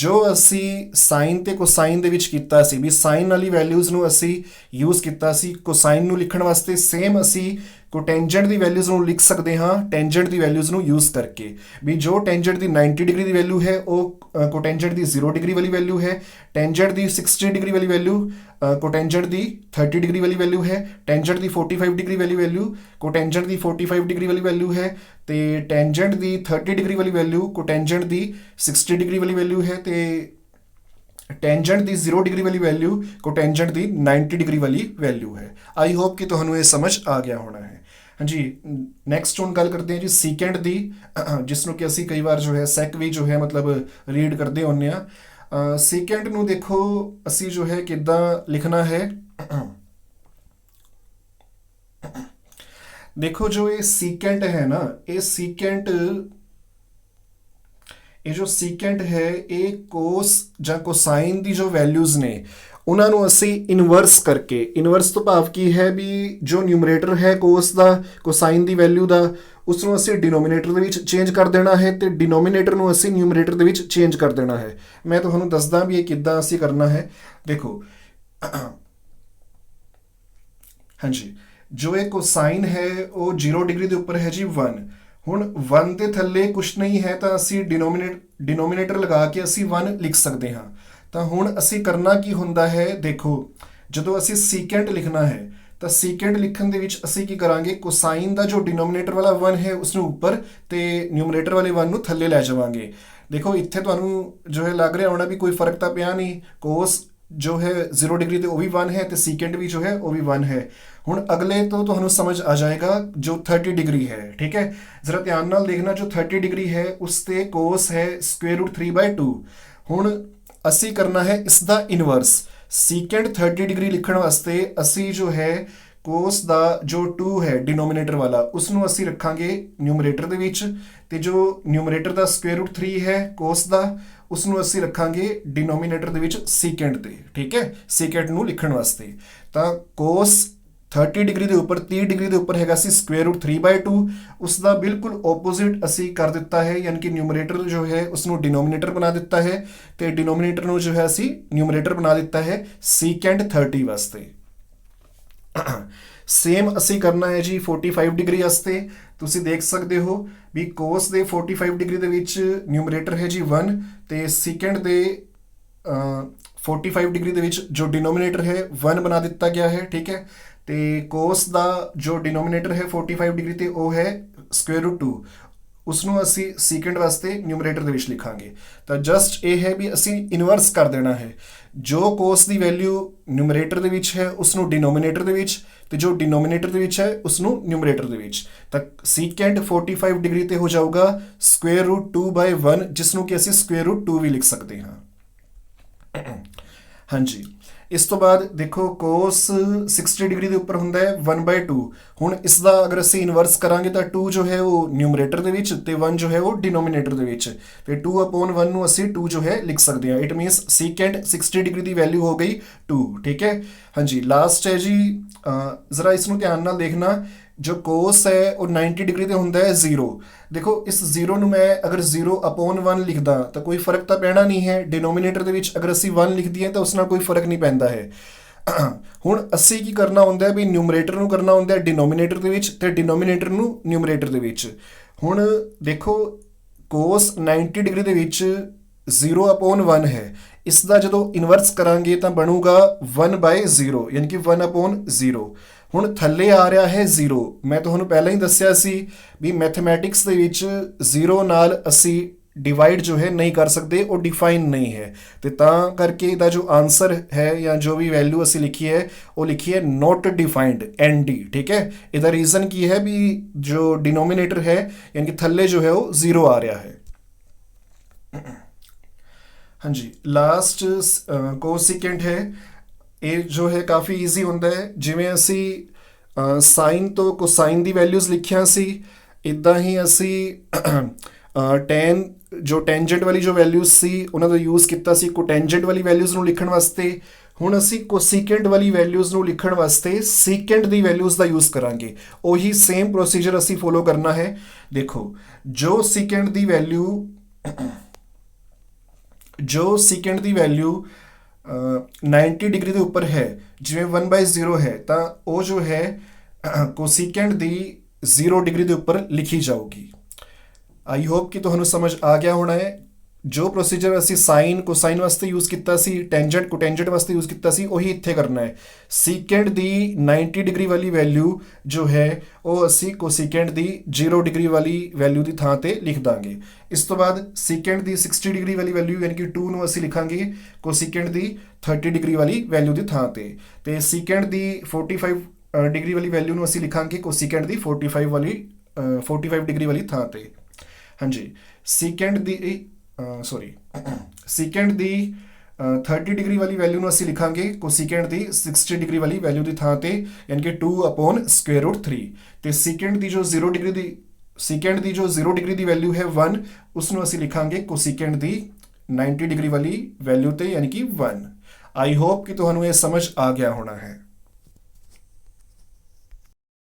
ਜੋ ਅਸੀਂ ਸਾਈਨ ਤੇ ਕੋਸਾਈਨ ਦੇ ਵਿੱਚ ਕੀਤਾ ਸੀ ਵੀ ਸਾਈਨ ਵਾਲੀ ਵੈਲਿਊਜ਼ ਨੂੰ ਅਸੀਂ ਯੂਜ਼ ਕੀਤਾ ਸੀ ਕੋਸਾਈਨ ਨੂੰ ਲਿਖਣ ਵਾਸਤੇ, ਸੇਮ ਅਸੀਂ ਕੋਟੈਂਜੈਂਟ ਦੀ ਵੈਲਿਊਜ਼ ਨੂੰ ਲਿਖ ਸਕਦੇ ਹਾਂ ਟੈਂਜੈਂਟ ਦੀ ਵੈਲਿਊਜ਼ ਨੂੰ ਯੂਜ਼ ਕਰਕੇ। ਵੀ ਜੋ ਟੈਂਜੈਂਟ ਦੀ 90 ਡਿਗਰੀ ਦੀ ਵੈਲਿਊ ਹੈ ਉਹ ਕੋਟੈਂਜੈਂਟ ਦੀ 0 ਡਿਗਰੀ ਵਾਲੀ ਵੈਲਿਊ ਹੈ, ਟੈਂਜੈਂਟ ਦੀ 60 ਡਿਗਰੀ ਵਾਲੀ ਵੈਲਿਊ ਕੋਟੈਂਜੈਂਟ ਦੀ 30 ਡਿਗਰੀ ਵਾਲੀ ਵੈਲਿਊ ਹੈ, ਟੈਂਜੈਂਟ ਦੀ 45 ਡਿਗਰੀ ਵਾਲੀ ਵੈਲਿਊ ਕੋਟੈਂਜੈਂਟ ਦੀ 45 ਡਿਗਰੀ ਵਾਲੀ ਵੈਲਿਊ ਹੈ, ਤੇ ਟੈਂਜੈਂਟ ਦੀ 30 ਡਿਗਰੀ ਵਾਲੀ ਵੈਲਿਊ ਕੋਟੈਂਜੈਂਟ ਦੀ 60 ਡਿਗਰੀ ਵਾਲੀ ਵੈਲਿਊ ਹੈ, ਤੇ ਟੈਂਜੈਂਟ ਦੀ 0 ਡਿਗਰੀ ਵਾਲੀ ਵੈਲਿਊ ਕੋਟੈਂਜੈਂਟ ਦੀ 90 ਡਿਗਰੀ ਵਾਲੀ ਵੈਲਿਊ ਹੈ। ਆਈ ਹੋਪ ਕਿ ਤੁਹਾਨੂੰ ਇਹ ਸਮਝ ਆ ਗਿਆ ਹੋਣਾ ਹੈ। ਹਾਂਜੀ, ਨੈਕਸਟ ਹੁਣ ਗੱਲ ਕਰਦੇ ਹਾਂ ਜੀ ਸੀਕੈਂਟ ਦੀ, ਜਿਸ ਨੂੰ ਕਿ ਅਸੀਂ ਕਈ ਵਾਰ ਜੋ ਹੈ ਸੈਕ ਵੀ ਜੋ ਹੈ ਮਤਲਬ ਰੀਡ ਕਰਦੇ ਹੁੰਦੇ ਹਾਂ। ਸੀਕੈਂਟ ਨੂੰ ਦੇਖੋ ਅਸੀਂ ਜੋ ਹੈ ਕਿੱਦਾਂ ਲਿਖਣਾ ਹੈ। ਦੇਖੋ ਜੋ ਇਹ ਸੀਕੈਂਟ ਹੈ ਨਾ, ਇਹ ਜੋ ਸੀਕੈਂਟ ਹੈ ਇਹ ਕੋਸ ਜਾਂ ਕੋਸਾਈਨ ਦੀ ਜੋ ਵੈਲਿਊਜ਼ ਨੇ ਉਹਨਾਂ ਨੂੰ ਅਸੀਂ ਇਨਵਰਸ ਕਰਕੇ, ਇਨਵਰਸ ਤੋਂ ਭਾਵ ਕੀ ਹੈ ਵੀ ਜੋ ਨਿਊਮਰੇਟਰ ਹੈ ਕੋਸ ਦਾ ਕੋਸਾਈਨ ਦੀ ਵੈਲਿਊ ਦਾ ਉਸ ਨੂੰ ਅਸੀਂ ਡਿਨੋਮੀਨੇਟਰ ਦੇ ਵਿੱਚ ਚੇਂਜ ਕਰ ਦੇਣਾ ਹੈ ਤੇ ਡਿਨੋਮੀਨੇਟਰ ਨੂੰ ਅਸੀਂ ਨਿਊਮਰੇਟਰ ਦੇ ਵਿੱਚ ਚੇਂਜ ਕਰ ਦੇਣਾ ਹੈ। ਮੈਂ ਤੁਹਾਨੂੰ ਦੱਸਦਾ ਵੀ ਇਹ ਕਿੱਦਾਂ ਅਸੀਂ ਕਰਨਾ ਹੈ। ਦੇਖੋ ਹਾਂਜੀ, ਜੋ ਇਹ ਕੋਸਾਈਨ ਹੈ ਉਹ 0 ਡਿਗਰੀ ਦੇ ਉੱਪਰ ਹੈ ਜੀ 1। ਹੁਣ 1 ਦੇ ਥੱਲੇ ਕੁਛ ਨਹੀਂ ਹੈ ਤਾਂ ਅਸੀਂ ਡਿਨੋਮੀਨੇਟਰ ਲਗਾ ਕੇ ਅਸੀਂ 1 ਲਿਖ ਸਕਦੇ ਹਾਂ। ਤਾਂ ਹੁਣ ਅਸੀਂ ਕਰਨਾ ਕੀ ਹੁੰਦਾ ਹੈ, ਦੇਖੋ ਜਦੋਂ ਅਸੀਂ ਸੀਕੈਂਟ ਲਿਖਣਾ ਹੈ ਤਾਂ ਸੀਕੈਂਟ ਲਿਖਣ ਦੇ ਵਿੱਚ ਅਸੀਂ ਕੀ ਕਰਾਂਗੇ, ਕੋਸਾਈਨ ਦਾ ਜੋ ਡਿਨੋਮੀਨੇਟਰ ਵਾਲਾ 1 ਹੈ ਉਸ ਨੂੰ ਉੱਪਰ ਤੇ ਨਿਊਮਰੇਟਰ ਵਾਲੇ 1 ਨੂੰ ਥੱਲੇ ਲੈ ਜਾਵਾਂਗੇ। ਦੇਖੋ ਇੱਥੇ ਤੁਹਾਨੂੰ ਜੋ ਹੈ ਲੱਗ ਰਿਹਾ ਹੋਣਾ ਵੀ ਕੋਈ ਫਰਕ ਤਾਂ ਪਿਆ ਨਹੀਂ, ਕੋਸ ਜੋ ਹੈ 0 ਡਿਗਰੀ ਤੇ ਉਹ ਵੀ 1 ਹੈ ਤੇ ਸੀਕੈਂਟ ਵੀ ਜੋ ਹੈ ਉਹ ਵੀ 1 ਹੈ। ਹੁਣ ਅਗਲੇ ਤੋਂ ਤੁਹਾਨੂੰ ਸਮਝ ਆ ਜਾਏਗਾ ਜੋ 30 ਡਿਗਰੀ ਹੈ, ਠੀਕ ਹੈ, ਜ਼ਰਾ ਧਿਆਨ ਨਾਲ ਦੇਖਣਾ। ਜੋ 30 ਡਿਗਰੀ ਹੈ ਉਸ ਤੇ ਕੋਸ ਹੈ √3/2। ਹੁਣ ਅਸੀਂ ਕਰਨਾ ਹੈ ਇਸ ਦਾ ਇਨਵਰਸ। ਸੀਕੈਂਟ 30 ਡਿਗਰੀ ਲਿਖਣ ਵਾਸਤੇ ਅਸੀਂ ਜੋ ਹੈ ਕੋਸ ਦਾ ਜੋ 2 ਹੈ ਡਿਨੋਮੀਨੇਟਰ ਵਾਲਾ ਉਸ ਨੂੰ ਅਸੀਂ ਰੱਖਾਂਗੇ ਨਿਊਮਰੇਟਰ ਦੇ ਵਿੱਚ, ਤੇ ਜੋ ਨਿਊਮਰੇਟਰ ਦਾ √3 ਹੈ ਕੋਸ ਦਾ ਉਸ ਨੂੰ ਅਸੀਂ ਰੱਖਾਂਗੇ ਡਿਨੋਮੀਨੇਟਰ ਦੇ ਵਿੱਚ ਸੀਕੈਂਟ ਦੇ, ਠੀਕ ਹੈ, ਸੀਕੈਂਟ ਨੂੰ ਲਿਖਣ ਵਾਸਤੇ। ਤਾਂ ਕੋਸ 30 ਡਿਗਰੀ ਦੇ ਉੱਪਰ 30 ਡਿਗਰੀ ਦੇ ਉੱਪਰ ਹੈਗਾ ਸੀ √3/2, ਉਸ ਦਾ ਬਿਲਕੁਲ ਓਪੋਜ਼ਿਟ ਅਸੀਂ ਕਰ ਦਿੱਤਾ ਹੈ, ਯਾਨੀ ਕਿ ਨਿਊਮਰੇਟਰ ਜੋ ਹੈ ਉਸ ਨੂੰ ਡਿਨੋਮੀਨੇਟਰ ਬਣਾ ਦਿੱਤਾ ਹੈ ਤੇ ਡਿਨੋਮੀਨੇਟਰ ਨੂੰ ਜੋ ਹੈ ਅਸੀਂ ਨਿਊਮਰੇਟਰ ਬਣਾ ਦਿੱਤਾ ਹੈ ਸੀਕੈਂਟ 30 ਵਾਸਤੇ। ਸੇਮ ਅਸੀਂ ਕਰਨਾ ਹੈ ਜੀ 45 ਡਿਗਰੀ ਵਾਸਤੇ। ਤੁਸੀਂ ਦੇਖ ਸਕਦੇ ਹੋ ਵੀ ਕੋਸ ਦੇ 45 ਡਿਗਰੀ ਦੇ ਵਿੱਚ ਨਿਊਮਰੇਟਰ ਹੈ ਜੀ 1 ਤੇ ਸੀਕੈਂਟ ਦੇ 45 ਡਿਗਰੀ ਦੇ ਵਿੱਚ ਜੋ ਡਿਨੋਮੀਨੇਟਰ ਹੈ 1 ਬਣਾ ਦਿੱਤਾ ਗਿਆ ਹੈ, ਠੀਕ ਹੈ, ਤੇ ਕੋਸ ਦਾ ਜੋ ਡਿਨੋਮੀਨੇਟਰ ਹੈ 45 ਡਿਗਰੀ ਤੇ ਉਹ ਹੈ √2, ਉਸ ਨੂੰ ਅਸੀਂ ਸੀਕੈਂਟ ਵਾਸਤੇ ਨਿਊਮਰੇਟਰ ਦੇ ਵਿੱਚ ਲਿਖਾਂਗੇ। ਤਾਂ ਜਸਟ ਇਹ ਹੈ ਵੀ ਅਸੀਂ ਇਨਵਰਸ ਕਰ ਦੇਣਾ ਹੈ, ਜੋ ਕੋਸ ਦੀ ਵੈਲਿਊ ਨਿਊਮਰੇਟਰ ਦੇ ਵਿੱਚ ਹੈ ਉਸ ਨੂੰ ਡਿਨੋਮੀਨੇਟਰ ਦੇ ਵਿੱਚ ਤੇ ਜੋ ਡਿਨੋਮੀਨੇਟਰ ਦੇ ਵਿੱਚ ਹੈ ਉਸ ਨੂੰ ਨਿਊਮਰੇਟਰ ਦੇ ਵਿੱਚ। ਤਾਂ ਸੀਕੈਂਟ 45 ਡਿਗਰੀ ਤੇ ਹੋ ਜਾਊਗਾ √2/1, ਜਿਸ ਨੂੰ ਕਿ ਅਸੀਂ √2 ਵੀ ਲਿਖ ਸਕਦੇ ਹਾਂ। ਹਾਂਜੀ, ਇਸ ਤੋਂ ਬਾਅਦ ਦੇਖੋ ਕੋਸ 60 ਡਿਗਰੀ ਦੇ ਉੱਪਰ ਹੁੰਦਾ ਹੈ 1/2। ਹੁਣ ਇਸ ਦਾ ਅਗਰ ਅਸੀਂ ਇਨਵਰਸ ਕਰਾਂਗੇ ਤਾਂ 2 ਜੋ ਹੈ ਉਹ ਨਿਊਮਰੇਟਰ ਦੇ ਵਿੱਚ ਤੇ 1 ਜੋ ਹੈ ਉਹ ਡਿਨੋਮੀਨੇਟਰ ਦੇ ਵਿੱਚ, ਤੇ 2/1 ਨੂੰ ਅਸੀਂ 2 ਜੋ ਹੈ ਲਿਖ ਸਕਦੇ ਹਾਂ। It means secant 60 degree the value ਹੋ ਗਈ 2, ਠੀਕ ਹੈ। ਹਾਂਜੀ, ਲਾਸਟ ਹੈ ਜੀ, ਜ਼ਰਾ ਇਸ ਨੂੰ ਧਿਆਨ ਨਾਲ ਦੇਖਣਾ। ਜੋ ਕੋਸ ਹੈ ਉਹ 90 ਡਿਗਰੀ ਤੇ ਹੁੰਦਾ ਹੈ 0। ਦੇਖੋ ਇਸ 0 ਨੂੰ ਮੈਂ ਅਗਰ 0/1 ਲਿਖਦਾ ਤਾਂ ਕੋਈ ਫਰਕ ਤਾਂ ਪੈਣਾ ਨਹੀਂ ਹੈ। ਡਿਨੋਮੀਨੇਟਰ ਦੇ ਵਿੱਚ ਅਗਰ ਅਸੀਂ 1 ਲਿਖਦੀ ਹੈ ਤਾਂ ਉਸ ਨਾਲ ਕੋਈ ਫਰਕ ਨਹੀਂ ਪੈਂਦਾ ਹੈ। ਹੁਣ ਅਸੀਂ ਕੀ ਕਰਨਾ ਹੁੰਦਾ ਹੈ ਵੀ ਨਿਊਮਰੇਟਰ ਨੂੰ ਕਰਨਾ ਹੁੰਦਾ ਹੈ ਡਿਨੋਮੀਨੇਟਰ ਦੇ ਵਿੱਚ ਤੇ ਡਿਨੋਮੀਨੇਟਰ ਨੂੰ ਨਿਊਮਰੇਟਰ ਦੇ ਵਿੱਚ। ਹੁਣ ਦੇਖੋ ਕੋਸ 90 ਡਿਗਰੀ ਦੇ ਵਿੱਚ 0/1 ਹੈ, ਇਸ ਦਾ ਜਦੋਂ ਇਨਵਰਸ ਕਰਾਂਗੇ ਤਾਂ ਬਣੂਗਾ 1/0, ਯਾਨੀ ਕਿ 1/0। ਹੁਣ ਥੱਲੇ ਆ ਰਿਹਾ ਹੈ 0। ਮੈਂ ਤੁਹਾਨੂੰ ਪਹਿਲਾਂ ਹੀ ਦੱਸਿਆ ਸੀ ਵੀ ਮੈਥਮੈਟਿਕਸ ਦੇ ਵਿੱਚ 0 ਨਾਲ ਅਸੀਂ ਡਿਵਾਈਡ ਜੋ ਹੈ ਨਹੀਂ ਕਰ ਸਕਦੇ, ਉਹ ਡਿਫਾਈਨ ਨਹੀਂ ਹੈ, ਤੇ ਤਾਂ ਕਰਕੇ ਇਹਦਾ ਜੋ ਆਨਸਰ ਹੈ ਜਾਂ ਜੋ ਵੀ ਵੈਲਿਊ ਅਸੀਂ ਲਿਖੀ ਹੈ ਉਹ ਲਿਖੀ ਹੈ ਨੋਟ ਡਿਫਾਈਨਡ ND, ਠੀਕ ਹੈ। ਇਹਦਾ ਰੀਜ਼ਨ ਕੀ ਹੈ ਵੀ ਜੋ ਡਿਨੋਮੀਨੇਟਰ ਹੈ ਯਾਨੀ ਕਿ ਥੱਲੇ ਜੋ ਹੈ ਉਹ 0 ਆ ਰਿਹਾ ਹੈ। ਹਾਂਜੀ, ਲਾਸਟ ਕੋਸੀਕੈਂਟ ਹੈ। ਇਹ ਜੋ ਹੈ ਕਾਫੀ ਈਜ਼ੀ ਹੁੰਦਾ ਹੈ। ਜਿਵੇਂ ਅਸੀਂ ਸਾਈਨ ਤੋਂ ਕੋਸਾਈਨ ਦੀ ਵੈਲਿਊਜ਼ ਲਿਖਿਆ ਸੀ, ਇੱਦਾਂ ਹੀ ਅਸੀਂ ਟੈਨ ਜੋ ਟੈਂਜੈਂਟ ਵਾਲੀ ਜੋ ਵੈਲਿਊਜ਼ ਸੀ ਉਹਨਾਂ ਦਾ ਯੂਜ਼ ਕੀਤਾ ਸੀ ਕੋਟੈਂਜੈਂਟ ਵਾਲੀ ਵੈਲਿਊਜ਼ ਨੂੰ ਲਿਖਣ ਵਾਸਤੇ। ਹੁਣ ਅਸੀਂ ਕੋਸੀਕੈਂਟ ਵਾਲੀ ਵੈਲਿਊਜ਼ ਨੂੰ ਲਿਖਣ ਵਾਸਤੇ ਸੀਕੈਂਟ ਦੀ ਵੈਲਿਊਜ਼ ਦਾ ਯੂਜ਼ ਕਰਾਂਗੇ। ਉਹੀ ਸੇਮ ਪ੍ਰੋਸੀਜਰ ਅਸੀਂ ਫੋਲੋ ਕਰਨਾ ਹੈ। ਦੇਖੋ, ਜੋ ਸੀਕੈਂਟ ਦੀ ਵੈਲਿਊ 90 ਡਿਗਰੀ ਦੇ ਉੱਪਰ ਹੈ, ਜਿਵੇਂ 1/0 ਹੈ, ਤਾਂ ਉਹ ਜੋ ਹੈ ਕੋਸੀਕੈਂਟ ਦੀ 0 ਡਿਗਰੀ ਦੇ ਉੱਪਰ ਲਿਖੀ ਜਾਊਗੀ। ਆਈ ਹੋਪ ਕਿ ਤੁਹਾਨੂੰ ਸਮਝ ਆ ਗਿਆ ਹੋਣਾ ਹੈ। ਜੋ ਪ੍ਰੋਸੀਜਰ ਅਸੀਂ ਸਾਈਨ ਕੋਸਾਈਨ ਵਾਸਤੇ ਯੂਜ਼ ਕੀਤਾ ਸੀ, ਟੈਂਜੈਂਟ ਕੋਟੈਂਜੈਂਟ ਵਾਸਤੇ ਯੂਜ਼ ਕੀਤਾ ਸੀ, ਉਹੀ ਇੱਥੇ ਕਰਨਾ ਹੈ। ਸੀਕੈਂਟ ਦੀ 90 ਡਿਗਰੀ ਵਾਲੀ ਵੈਲਿਊ ਜੋ ਹੈ ਉਹ ਅਸੀਂ ਕੋਸੀਕੈਂਟ ਦੀ 0 ਡਿਗਰੀ ਵਾਲੀ ਵੈਲਿਊ ਦੀ ਥਾਂ ਤੇ ਲਿਖ ਦਾਂਗੇ। ਇਸ ਤੋਂ ਬਾਅਦ ਸੀਕੈਂਟ ਦੀ 60 ਡਿਗਰੀ ਵਾਲੀ ਵੈਲਿਊ ਯਾਨੀ ਕਿ 2 ਨੂੰ ਅਸੀਂ ਲਿਖਾਂਗੇ ਕੋਸੀਕੈਂਟ ਦੀ 30 ਡਿਗਰੀ ਵਾਲੀ ਵੈਲਿਊ ਦੀ ਥਾਂ ਤੇ ਸੀਕੈਂਟ ਦੀ 45 ਡਿਗਰੀ ਵਾਲੀ ਵੈਲਿਊ ਨੂੰ ਅਸੀਂ ਲਿਖਾਂਗੇ ਕੋਸੀਕੈਂਟ ਦੀ 45 ਡਿਗਰੀ ਵਾਲੀ ਥਾਂ ਤੇ। ਹਾਂਜੀ, ਸੀਕੈਂਟ ਦੀ 30 ਡਿਗਰੀ ਵਾਲੀ ਵੈਲਿਊ ਨੂੰ ਅਸੀਂ ਲਿਖਾਂਗੇ ਕੋਸੀਕੈਂਟ ਦੀ 60 ਡਿਗਰੀ ਵਾਲੀ ਵੈਲਿਊ ਦੀ ਥਾਂ ਤੇ, ਯਾਨੀ ਕਿ 2/√3। ਤੇ ਸੀਕੈਂਟ ਦੀ ਜੋ 0 ਡਿਗਰੀ ਦੀ ਵੈਲਿਊ ਹੈ 1, ਉਸ ਨੂੰ ਅਸੀਂ ਲਿਖਾਂਗੇ ਕੋਸੀਕੈਂਟ ਦੀ 90 ਡਿਗਰੀ ਵਾਲੀ ਵੈਲਿਊ ਤੇ, ਯਾਨੀ ਕਿ 1। ਆਈ ਹੋਪ ਕਿ ਤੁਹਾਨੂੰ ਇਹ ਸਮਝ ਆ ਗਿਆ ਹੋਣਾ ਹੈ।